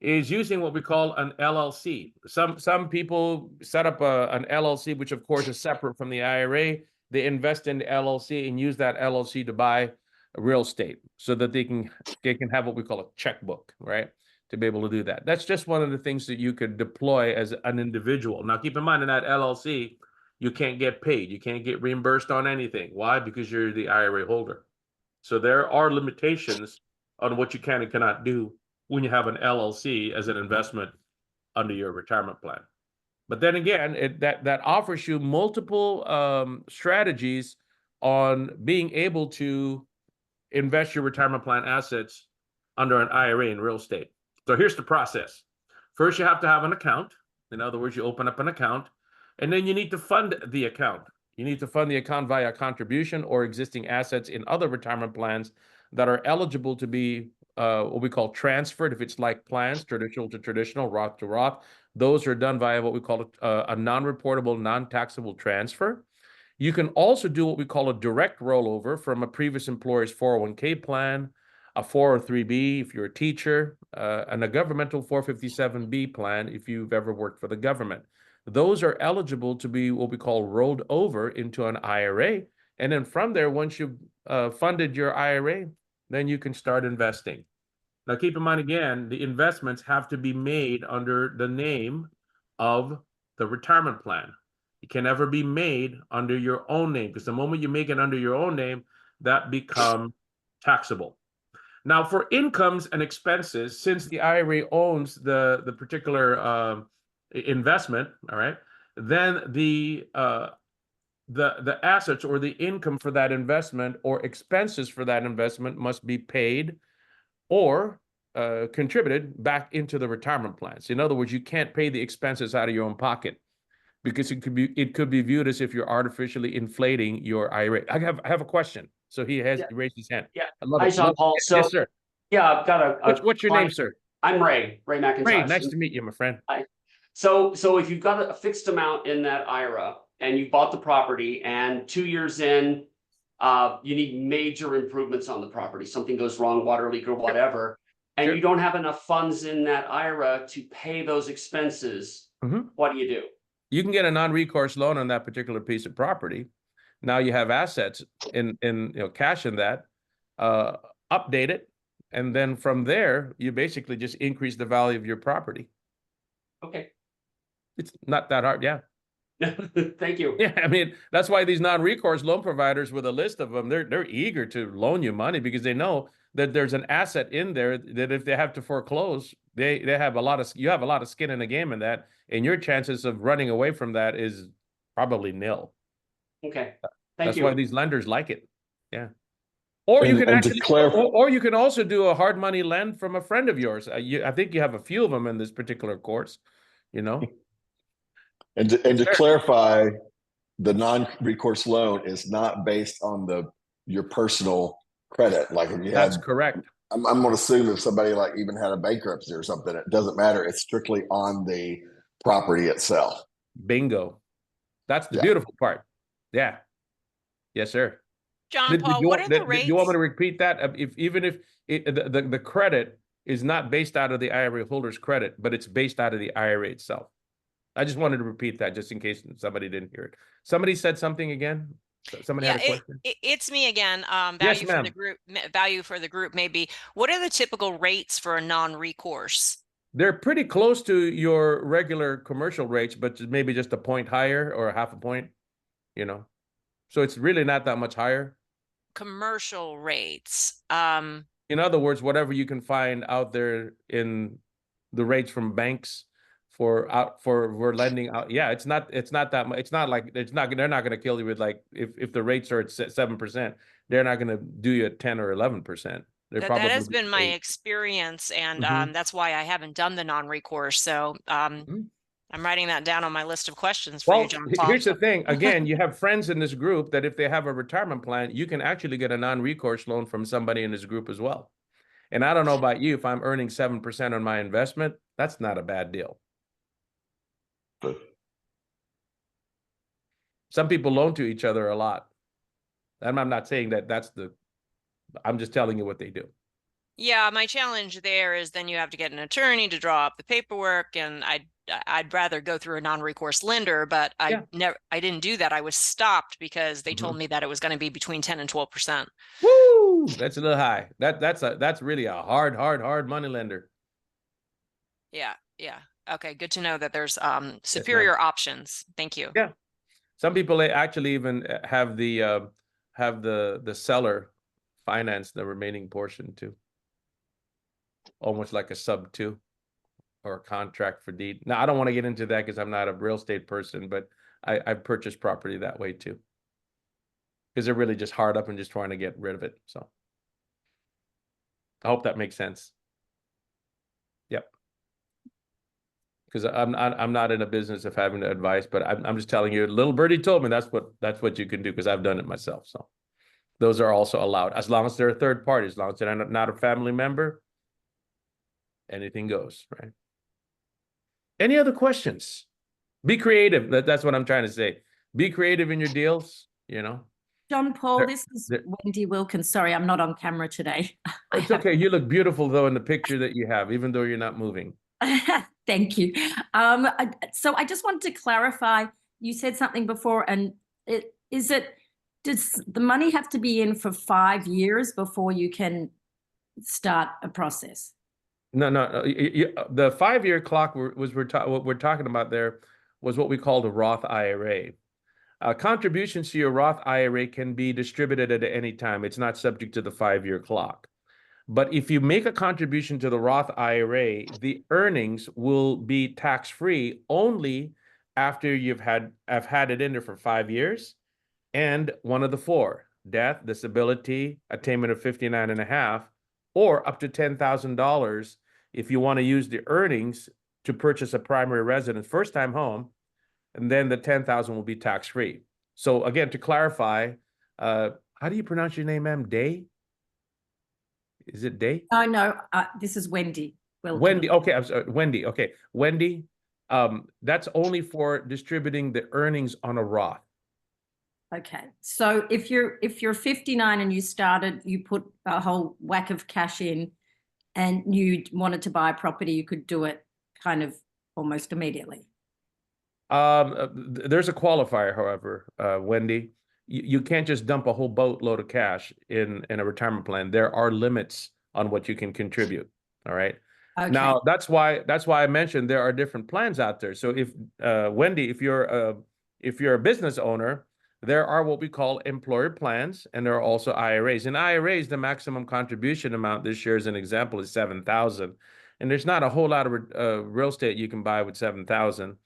is using what we call an LLC. Some people set up an LLC, which of course is separate from the IRA. They invest in the LLC and use that LLC to buy real estate so that they can have what we call a checkbook, right? To be able to do that. That's just one of the things that you could deploy as an individual. Now, keep in mind in that LLC, you can't get paid. You can't get reimbursed on anything. Why? Because you're the IRA holder. So there are limitations on what you can and cannot do when you have an LLC as an investment under your retirement plan. But then again, that offers you multiple strategies on being able to invest your retirement plan assets under an IRA in real estate. So here's the process. First, you have to have an account. In other words, you open up an account, and then you need to fund the account. You need to fund the account via contribution or existing assets in other retirement plans that are eligible to be what we call transferred. If it's like plans, traditional to traditional, Roth to Roth, those are done via what we call a non-reportable, non-taxable transfer. You can also do what we call a direct rollover from a previous employer's 401k plan, a 403b if you're a teacher, and a governmental 457b plan if you've ever worked for the government. Those are eligible to be what we call rolled over into an IRA. And then from there, once you've funded your IRA, then you can start investing. Now, keep in mind, again, the investments have to be made under the name of the retirement plan. It can never be made under your own name, because the moment you make it under your own name, that becomes taxable. Now, for incomes and expenses, since the IRA owns the particular investment, all right, then the assets or the income for that investment or expenses for that investment must be paid or contributed back into the retirement plans. In other words, you can't pay the expenses out of your own pocket, because it could be viewed as if you're artificially inflating your IRA. I have a question. So he has raised his hand. Yeah. I love Hi, it. John Paul. So yes, sir. yeah, I've got What's your name, sir? I'm Ray McIntosh. Ray, nice to meet you, my friend. Hi. So if you've got a fixed amount in that IRA and you bought the property, and 2 years in, you need major improvements on the property, something goes wrong, water leak or whatever, and Sure. you don't have enough funds in that IRA to pay those expenses, what do you do? You can get a non-recourse loan on that particular piece of property. Now you have assets in cash in that, update it, and then from there, you basically just increase the value of your property. Okay. It's not that hard, yeah. Thank you. Yeah, I mean, that's why these non-recourse loan providers with a list of them, they're eager to loan you money, because they know that there's an asset in there that if they have to foreclose, they have you have a lot of skin in the game in that, and your chances of running away from that is probably nil. Okay. That's why these lenders like it. Yeah. Or you can actually, or you can also do a hard money lend from a friend of yours. I think you have a few of them in this particular course, you know. And to clarify, the non-recourse loan is not based on your personal credit. Like if you That's correct. I'm going to assume if somebody like even had a bankruptcy or something, it doesn't matter. It's strictly on the property itself. Bingo. That's the beautiful part. Yeah. Yes, sir. John Paul, what are the rates? Do you want me to repeat that? Even if the credit is not based out of the IRA holder's credit, but it's based out of the IRA itself. I just wanted to repeat that just in case somebody didn't hear it. Somebody said something again. Somebody had a question. It's me again. Yes, For the group. Value for the group maybe. What are the typical rates for a non-recourse? They're pretty close to your regular commercial rates, but maybe just a point higher or a half a point. You know, so it's really not that much higher. Commercial rates. In other words, whatever you can find out there in the rates from banks for lending out. Yeah, it's not that much. It's not like they're not going to kill you with, like, if the rates are at 7%, they're not going to do you at 10 or 11%. That has been my experience, and that's why I haven't done the non-recourse. So I'm writing that down on my list of questions for you, John Paul. Here's the thing. Again, you have friends in this group that if they have a retirement plan, you can actually get a non-recourse loan from somebody in this group as well. And I don't know about you, if I'm earning 7% on my investment, that's not a bad deal. Some people loan to each other a lot. And I'm not saying I'm just telling you what they do. Yeah, my challenge there is then you have to get an attorney to draw up the paperwork, and I'd rather go through a non-recourse lender, but I didn't do that. I was stopped because they told me that it was going to be between 10 and 12%. Woo! That's a little high. That's really a hard money lender. Yeah. Okay, good to know that there's superior options. Thank you. Yeah. Some people, they actually even have the seller finance the remaining portion too. Almost like a sub two or a contract for deed. Now, I don't want to get into that because I'm not a real estate person, but I've purchased property that way too. Because they're really just hard up and just trying to get rid of it. So I hope that makes sense. Yep. Because I'm not in a business of having to advise, but I'm just telling you, little birdie told me that's what you can do, because I've done it myself. So those are also allowed, as long as they're a third party, as long as they're not a family member, anything goes, right? Any other questions? Be creative. That's what I'm trying to say. Be creative in your deals, you know. John Paul, this is Wendy Wilkins. Sorry, I'm not on camera today. It's okay. You look beautiful though in the picture that you have, even though you're not moving. Thank you. So I just wanted to clarify, you said something before, and does the money have to be in for 5 years before you can start a process? No. The 5-year clock what we're talking about there was what we called a Roth IRA. Contributions to your Roth IRA can be distributed at any time. It's not subject to the 5-year clock. But if you make a contribution to the Roth IRA, the earnings will be tax-free only after I've had it in there for 5 years, and one of the 4: death, disability, attainment of 59 and a half, or up to $10,000 if you want to use the earnings to purchase a primary residence, first-time home, and then the $10,000 will be tax-free. So again, to clarify, how do you pronounce your name, ma'am? Day? Is it Day? Oh, no, this is Wendy. Wendy, okay, I'm sorry, Wendy, okay. Wendy, that's only for distributing the earnings on a Roth. Okay, so if you're 59 and you put a whole whack of cash in and you wanted to buy a property, you could do it kind of almost immediately. There's a qualifier, however, Wendy. You can't just dump a whole boatload of cash in a retirement plan. There are limits on what you can contribute. All right. Okay. Now that's why I mentioned there are different plans out there. So if Wendy, if you're a business owner, there are what we call employer plans, and there are also IRAs. In IRAs, the maximum contribution amount this year, as an example, is $7,000, and there's not a whole lot of real estate you can buy with $7,000,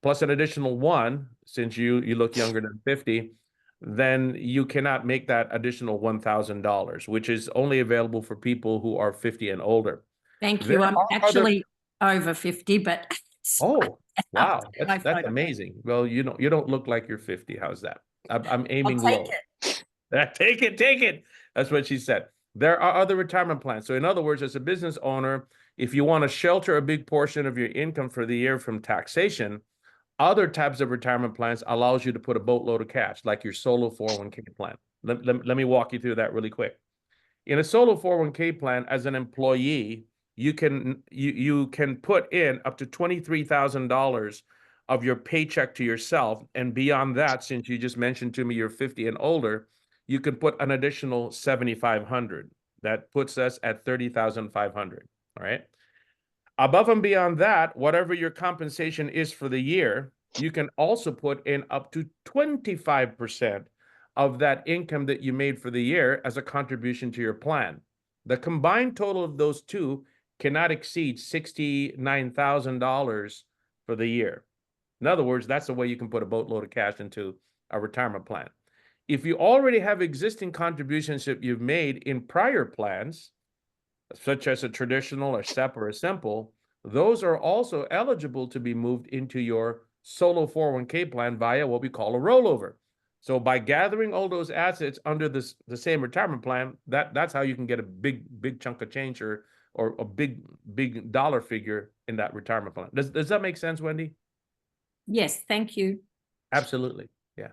plus an additional one. Since you look younger than 50, then you cannot make that additional $1,000, which is only available for people who are 50 and older. Thank you. I'm actually over 50, but oh wow, that's amazing. Well, you don't look like you're 50. How's that? I'm aiming low. Take it. That's what she said. There are other retirement plans. So in other words, as a business owner, if you want to shelter a big portion of your income for the year from taxation, other types of retirement plans allows you to put a boatload of cash, like your solo 401k plan. Let me walk you through that really quick. In a solo 401k plan, as an employee, you can put in up to $23,000 of your paycheck to yourself, and beyond that, since you just mentioned to me you're 50 and older, you can put an additional $7,500. That puts us at $30,500. All right. Above and beyond that, whatever your compensation is for the year, you can also put in up to 25% of that income that you made for the year as a contribution to your plan. The combined total of those two cannot exceed $69,000 for the year. In other words, that's the way you can put a boatload of cash into a retirement plan. If you already have existing contributions that you've made in prior plans, such as a traditional, a SEP, or a simple, those are also eligible to be moved into your solo 401k plan via what we call a rollover. So by gathering all those assets under the same retirement plan, that's how you can get a big chunk of change or a big dollar figure in that retirement plan. Does that make sense, Wendy? Yes, thank you. Absolutely, yeah.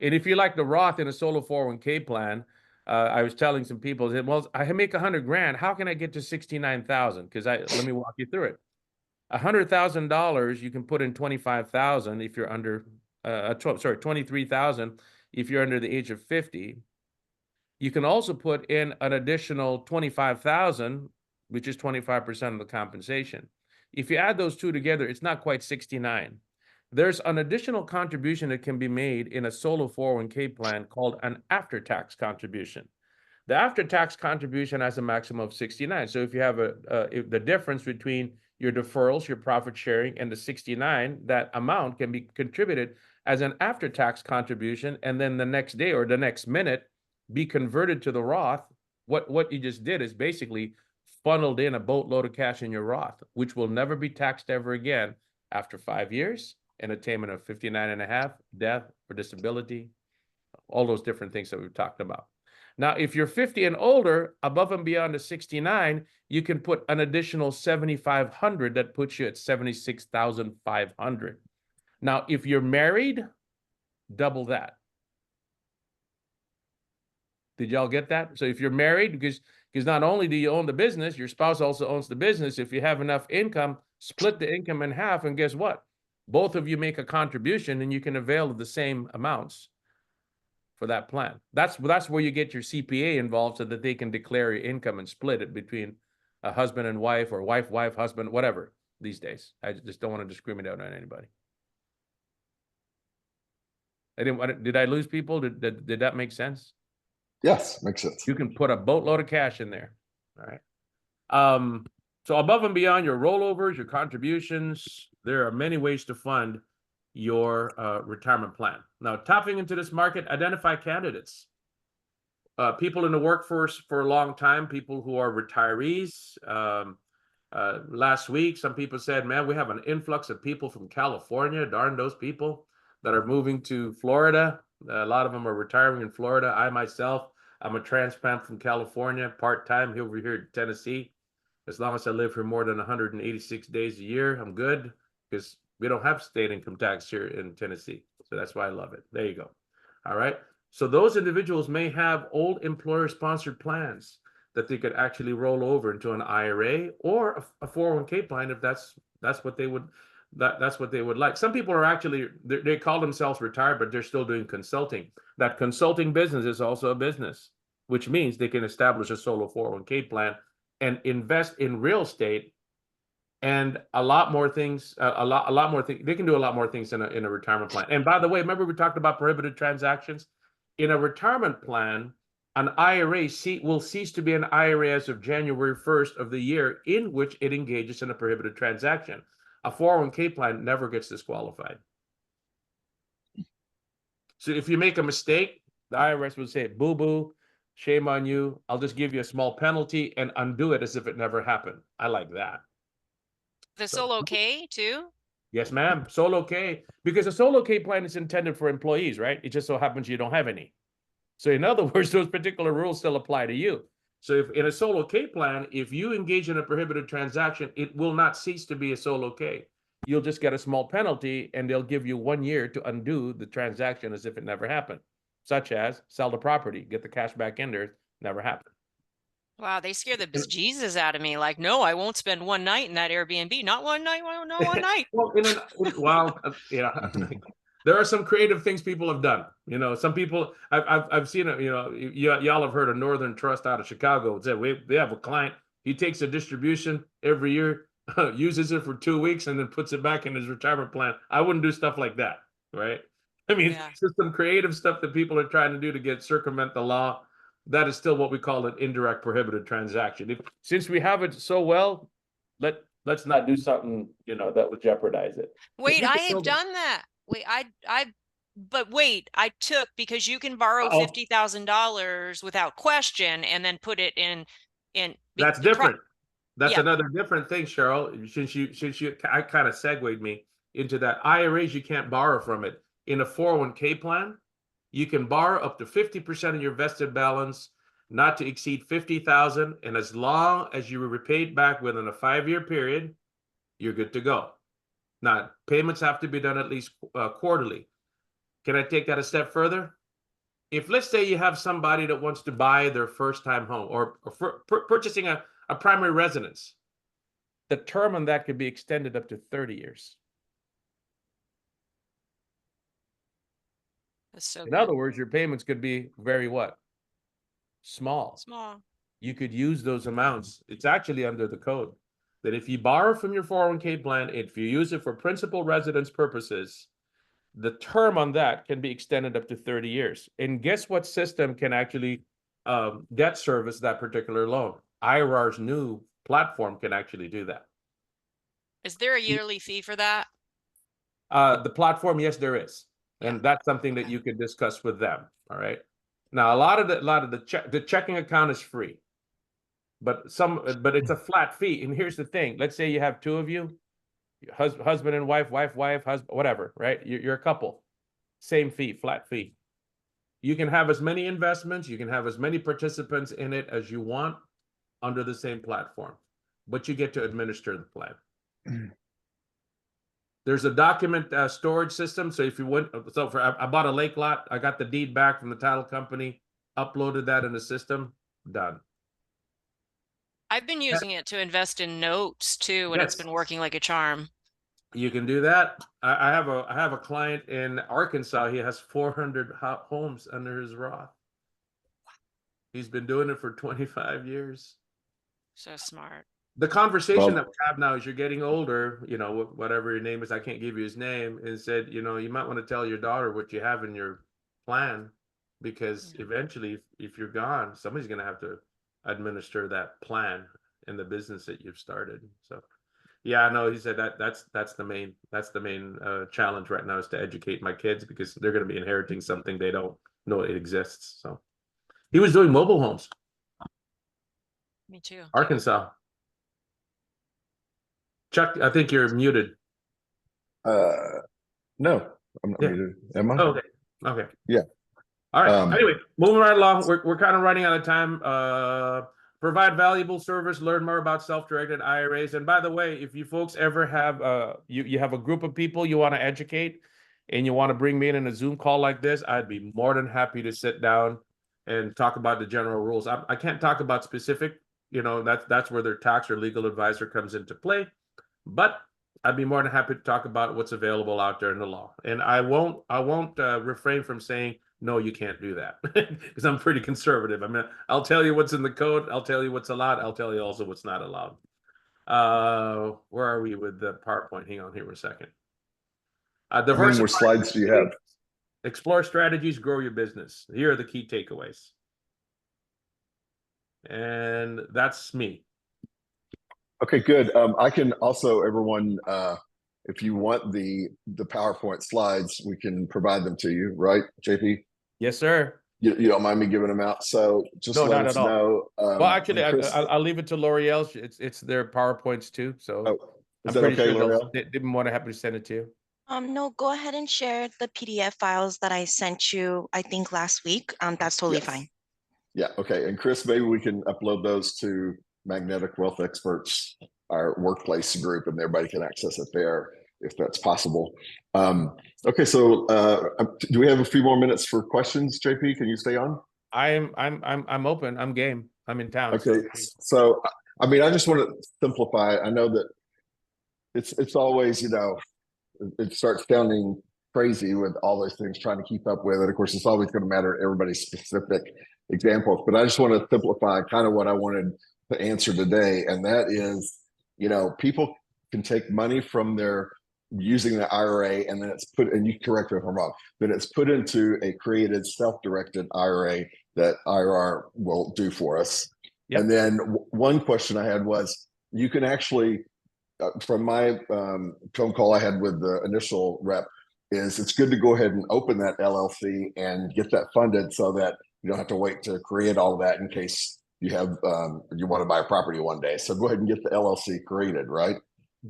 And if you like the Roth in a solo 401k plan, I was telling some people, well, I make $100,000. How can I get to 69,000? Because let me walk you through it. $100,000 you can put in 25,000 if you're under 23,000 if you're under the age of 50. You can also put in an additional 25,000, which is 25% of the compensation. If you add those two together, it's not quite 69. there's an additional contribution that can be made in a solo 401k plan called an after-tax contribution. The after-tax contribution has a maximum of 69. So if you have the difference between your deferrals, your profit sharing, and the 69, that amount can be contributed as an after-tax contribution, and then the next day or the next minute be converted to the Roth. What you just did is basically funneled in a boatload of cash in your Roth, which will never be taxed ever again after 5 years, and attainment of 59 and a half, death or disability, all those different things that we've talked about. Now, if you're 50 and older, above and beyond the 69, you can put an additional 7,500. That puts you at 76,500. Now, if you're married, double that. Did y'all get that? So if you're married, because not only do you own the business, your spouse also owns the business. If you have enough income, split the income in half, and guess what? Both of you make a contribution, and you can avail of the same amounts for that plan. That's where you get your CPA involved, so that they can declare your income and split it between a husband and wife, or wife, husband, whatever these days. I just don't want to discriminate on anybody. Did I lose people? Did that make sense? Yes, makes sense. You can put a boatload of cash in there. All right. So above and beyond your rollovers, your contributions, there are many ways to fund your retirement plan. Now, tapping into this market, identify candidates. People in the workforce for a long time, people who are retirees. Last week, some people said, man, we have an influx of people from California, darn those people, that are moving to Florida. A lot of them are retiring in Florida. I myself, I'm a transplant from California, part-time over here in Tennessee. As long as I live here more than 186 days a year, I'm good, because we don't have state income tax here in Tennessee. So that's why I love it. There you go. All right. So those individuals may have old employer-sponsored plans that they could actually roll over into an IRA or a 401k plan if that's what they would that's what they would like. Some people are actually, they call themselves retired, but they're still doing consulting. That consulting business is also a business, which means they can establish a solo 401k plan and invest in real estate and a lot more things. A lot more things. They can do a lot more things in a retirement plan. And by the way, remember we talked about prohibited transactions? In a retirement plan, an IRA will cease to be an IRA as of January 1st of the year in which it engages in a prohibited transaction. A 401k plan never gets disqualified. So if you make a mistake, the IRS would say, boo-boo, shame on you. I'll just give you a small penalty and undo it as if it never happened. I like that. The solo K too? Yes, ma'am. Solo K, because a solo K plan is intended for employees, right? It just so happens you don't have any. So in other words, those particular rules still apply to you. So if in a solo K plan, if you engage in a prohibited transaction, it will not cease to be a solo K. You'll just get a small penalty, and they'll give you 1 year to undo the transaction as if it never happened, such as sell the property, get the cash back in there, never happened. Wow, they scare the bejesus out of me. Like, no, I won't spend one night in that Airbnb. Not one night, not one night. Well, yeah. There are some creative things people have done. You know, some people I've seen it. You know, y'all have heard of Northern Trust out of Chicago. They have a client. He takes a distribution every year, uses it for 2 weeks, and then puts it back in his retirement plan. I wouldn't do stuff like that, right? I mean, it's just some creative stuff that people are trying to do to circumvent the law. That is still what we call an indirect prohibited transaction. Since we have it so well, let's not do something, you know, that would jeopardize it. Wait, I have done that. Wait, I took, because you can borrow $50,000 without question and then put it in. That's different. That's another different thing, Cheryl. Since you I kind of segued me into that. IRAs, you can't borrow from it. In a 401k plan, you can borrow up to 50% of your vested balance, not to exceed 50,000, and as long as you were repaid back within a 5-year period, you're good to go. Now, payments have to be done at least quarterly. Can I take that a step further? If, let's say, you have somebody that wants to buy their first-time home or purchasing a primary residence, the term on that could be extended up to 30 years. That's so In other words, your payments could be very what? Small. Small. You could use those amounts. It's actually under the code. that if you borrow from your 401k plan, if you use it for principal residence purposes, the term on that can be extended up to 30 years. And guess what system can actually debt service that particular loan? IRR's new platform can actually do that. Is there a yearly fee for that? The platform, yes, there is. Yeah. And that's something that you can discuss with them. All right. Now, a lot of the checking account is free, but it's a flat fee. And here's the thing: let's say you have two of you, husband and wife, husband, whatever, right? You're a couple, same fee, flat fee. You can have as many investments, you can have as many participants in it as you want under the same platform, but you get to administer the plan. There's a document storage system. So if you went, I bought a lake lot, I got the deed back from the title company, uploaded that in the system, done. I've been using it to invest in notes too, and it's been working like a charm. You can do that. I have a client in Arkansas. He has 400 homes under his Roth. He's been doing it for 25 years. So smart. The conversation that we have now is you're getting older, you know, whatever your name is, I can't give you his name, and said, you know, you might want to tell your daughter what you have in your plan, because eventually if you're gone, somebody's going to have to administer that plan in the business that you've started. So yeah, I know he said that's the main challenge right now, is to educate my kids, because they're going to be inheriting something they don't know it exists. So he was doing mobile homes. Me too. Arkansas. Chuck, I think you're muted. No, I'm not muted. Am I? Oh, okay. Okay. Yeah. All right. Anyway, moving right along. We're kind of running out of time. Provide valuable service. Learn more about self-directed IRAs. And by the way, if you folks ever have you have a group of people you want to educate, and you want to bring me in a Zoom call like this, I'd be more than happy to sit down and talk about the general rules. I can't talk about specific. You know, that's where their tax or legal advisor comes into play. But I'd be more than happy to talk about what's available out there in the law. And I won't refrain from saying, no, you can't do that, because I'm pretty conservative. I mean, I'll tell you what's in the code. I'll tell you what's allowed. I'll tell you also what's not allowed. Where are we with the PowerPoint? Hang on here for a second. How many more slides do you have? Explore strategies, grow your business. Here are the key takeaways. And that's me. Okay, good. I can also, everyone, if you want the PowerPoint slides, we can provide them to you, right, JP? Yes, sir. You don't mind me giving them out? So just let us know. Well, actually, I'll leave it to L'Oreal. It's their PowerPoints too. So is that okay, L'Oreal? They didn't want to happy to send it to you. No, go ahead and share the PDF files that I sent you, I think last week. That's totally fine. Yeah, okay. And Chris, maybe we can upload those to Magnetic Wealth Experts, our workplace group, and everybody can access it there if that's possible. Okay, so do we have a few more minutes for questions, JP? Can you stay on? I'm open. I'm game. I'm in town. Okay, so I mean, I just want to simplify. I know that it's always, you know, it starts sounding crazy with all those things trying to keep up with it. Of course, it's always going to matter everybody's specific examples, but I just want to simplify kind of what I wanted to answer today, and that is, you know, people can take money from their using the IRA, and then it's put, and you correct me if I'm wrong, then it's put into a created self-directed IRA that IRR will do for us. Yep. And then one question I had was, you can actually, from my phone call I had with the initial rep, is it's good to go ahead and open that LLC and get that funded so that you don't have to wait to create all of that in case you have you want to buy a property one day. So go ahead and get the LLC created, right?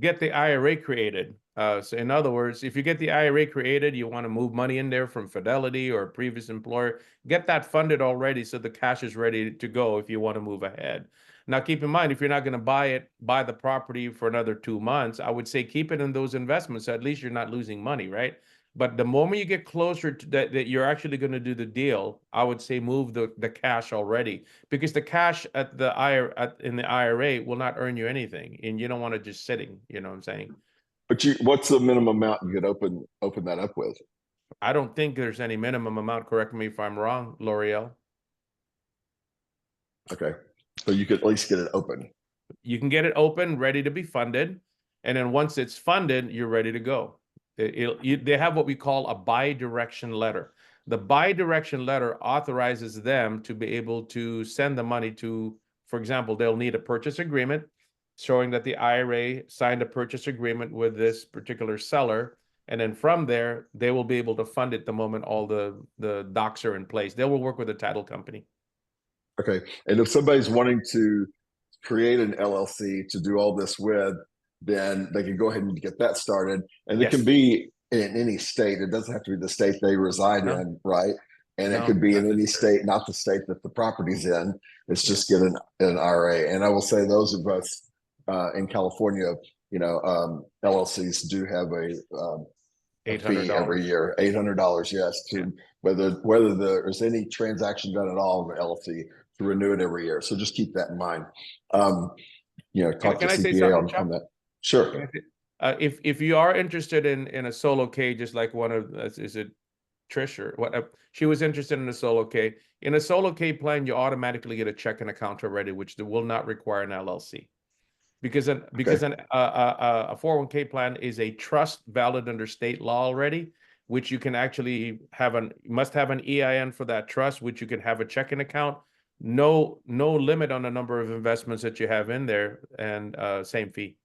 Get the IRA created. So in other words, if you get the IRA created, you want to move money in there from Fidelity or a previous employer, get that funded already so the cash is ready to go if you want to move ahead. Now, keep in mind, if you're not going to buy the property for another 2 months, I would say keep it in those investments. So at least you're not losing money, right? But the moment you get closer to that you're actually going to do the deal, I would say move the cash already, because the cash at the in the IRA will not earn you anything, and you don't want it just sitting. You know what I'm saying? But what's the minimum amount you could open that up with? I don't think there's any minimum amount. Correct me if I'm wrong, L'Oreal. Okay, so you could at least get it open. You can get it open, ready to be funded. And then once it's funded, you're ready to go. They have what we call a bi-direction letter. The bi-direction letter authorizes them to be able to send the money to, for example, they'll need a purchase agreement showing that the IRA signed a purchase agreement with this particular seller. And then from there, they will be able to fund it the moment all the docs are in place. They will work with the title company. Okay. And if somebody's wanting to create an LLC to do all this with, then they can go ahead and get that started. And it can be in any state. It doesn't have to be the state they reside in, right? And it could be in any state, not the state that the property's in. It's just get an IRA. And I will say those of us in California, LLCs do have a fee every year, $800, yes, to whether there's any transaction done at all in the LLC to renew it every year. So just keep that in mind. Talk to CPA on that. Sure. If you are interested in a solo K, just like one of, is it Trish or what? She was interested in a solo K. In a solo K plan, you automatically get a checking account already, which will not require an LLC. Because a 401k plan is a trust valid under state law already, which you can actually must have an EIN for that trust, which you can have a checking account. No limit on the number of investments that you have in there, and same fee.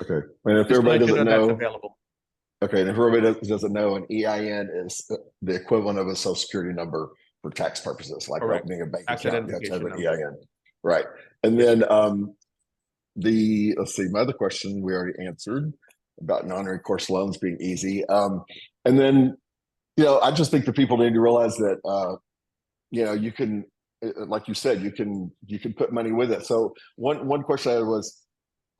Okay. And if everybody doesn't know, that's available. Okay, and if everybody doesn't know, an EIN is the equivalent of a social security number for tax purposes, like opening a bank account, you have to have an EIN. Right. And then let's see, my other question we already answered about non-recourse loans being easy. And then, I just think that people need to realize that, you can, like you said, you can put money with it. So one question I had was,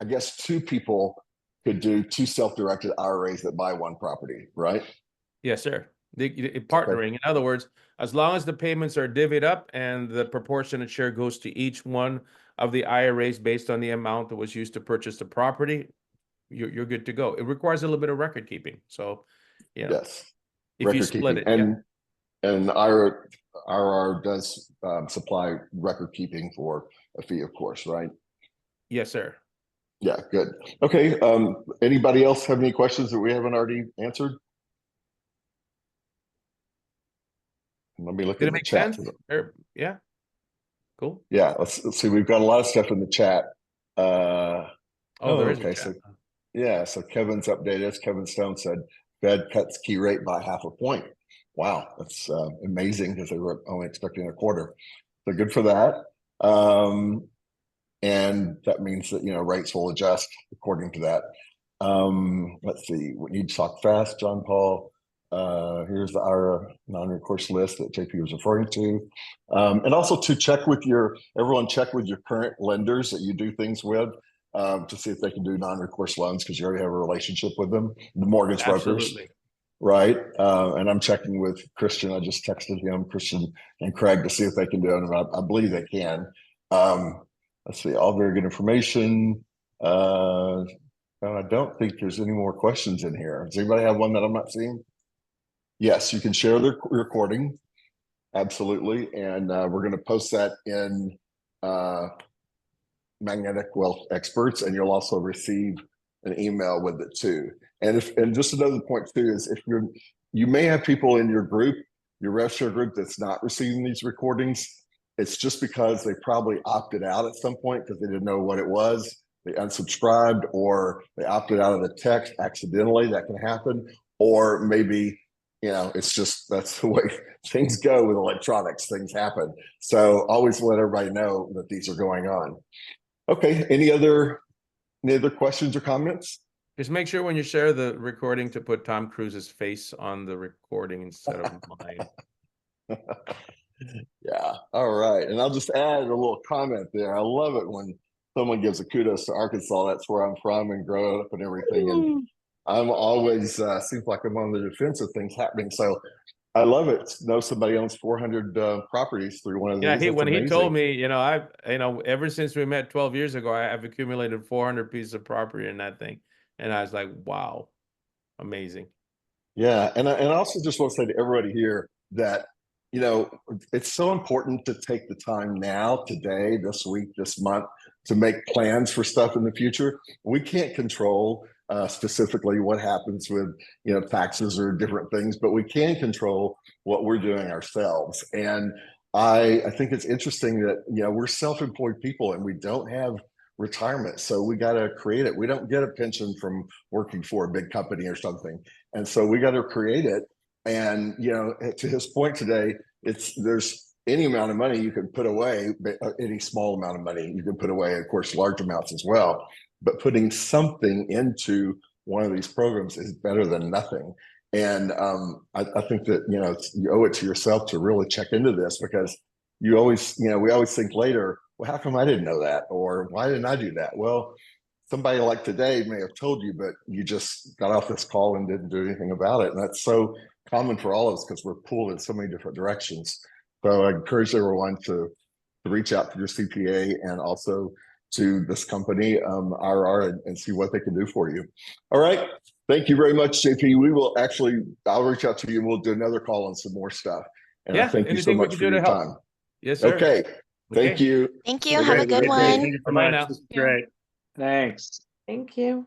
I guess 2 people could do 2 self-directed IRAs that buy 1 property, right? Yes, sir. Partnering. In other words, as long as the payments are divvied up and the proportionate share goes to each one of the IRAs based on the amount that was used to purchase the property, you're good to go. It requires a little bit of record keeping. So, yes, if you split it, and IRR does supply record keeping for a fee, of course, right? Yes, sir. Yeah, good. Okay. Anybody else have any questions that we haven't already answered? Let me look at the chat. Yeah. Cool. Yeah, let's see. We've got a lot of stuff in the chat. There is okay. So Kevin's updated us. Kevin Stone said Fed cuts key rate by 0.5 point. Wow, that's amazing because they were only expecting a quarter. So good for that. And that means that rates will adjust according to that. Let's see. We need to talk fast, John Paul. Here's our non-recourse list that JP was referring to. And also to check with everyone check with your current lenders that you do things with to see if they can do non-recourse loans because you already have a relationship with them, the mortgage brokers. Right. And I'm checking with Christian. I just texted him, Christian and Craig, to see if they can do it. And I believe they can. Let's see, all very good information. I don't think there's any more questions in here. Does anybody have one that I'm not seeing? Yes, you can share the recording. Absolutely. And we're going to post that in Magnetic Wealth Experts, and you'll also receive an email with it too. And just another point too is if you may have people in your group, your rev share group, that's not receiving these recordings. It's just because they probably opted out at some point because they didn't know what it was. They unsubscribed, or they opted out of the text accidentally. That can happen. Or maybe, it's just, that's the way things go with electronics. Things happen. So always let everybody know that these are going on. Okay. Any other questions or comments? Just make sure when you share the recording to put Tom Cruise's face on the recording instead of mine. Yeah. All right. And I'll just add a little comment there. I love it when someone gives a kudos to Arkansas. That's where I'm from and growing up and everything. And I'm always seems like I'm on the defense of things happening. So I love it. Know somebody owns 400 properties through one of these. Yeah, when he told me, I've ever since we met 12 years ago, I've accumulated 400 pieces of property in that thing, and I was like, wow, amazing. Yeah, and I also just want to say to everybody here that it's so important to take the time now, today, this week, this month, to make plans for stuff in the future. We can't control specifically what happens with, taxes or different things, but we can control what we're doing ourselves. And I think it's interesting that, we're self-employed people and we don't have retirement. So we got to create it. We don't get a pension from working for a big company or something. And so we got to create it. And, to his point today, there's any amount of money you can put away, any small amount of money you can put away, of course, large amounts as well. But putting something into one of these programs is better than nothing. And I think that, you owe it to yourself to really check into this, because we always think later, well, how come I didn't know that? Or why didn't I do that? Well, somebody like today may have told you, but you just got off this call and didn't do anything about it. And that's so common for all of us because we're pulled in so many different directions. So I encourage everyone to reach out to your CPA and also to this company, IRA, and see what they can do for you. All right. Thank you very much, JP. I'll reach out to you and we'll do another call on some more stuff. And I thank you so much for your time. Yes, sir. Okay. Thank you. Thank you. Have a good one. Thank you so Bye much. now. This is great. Thanks. Thank you.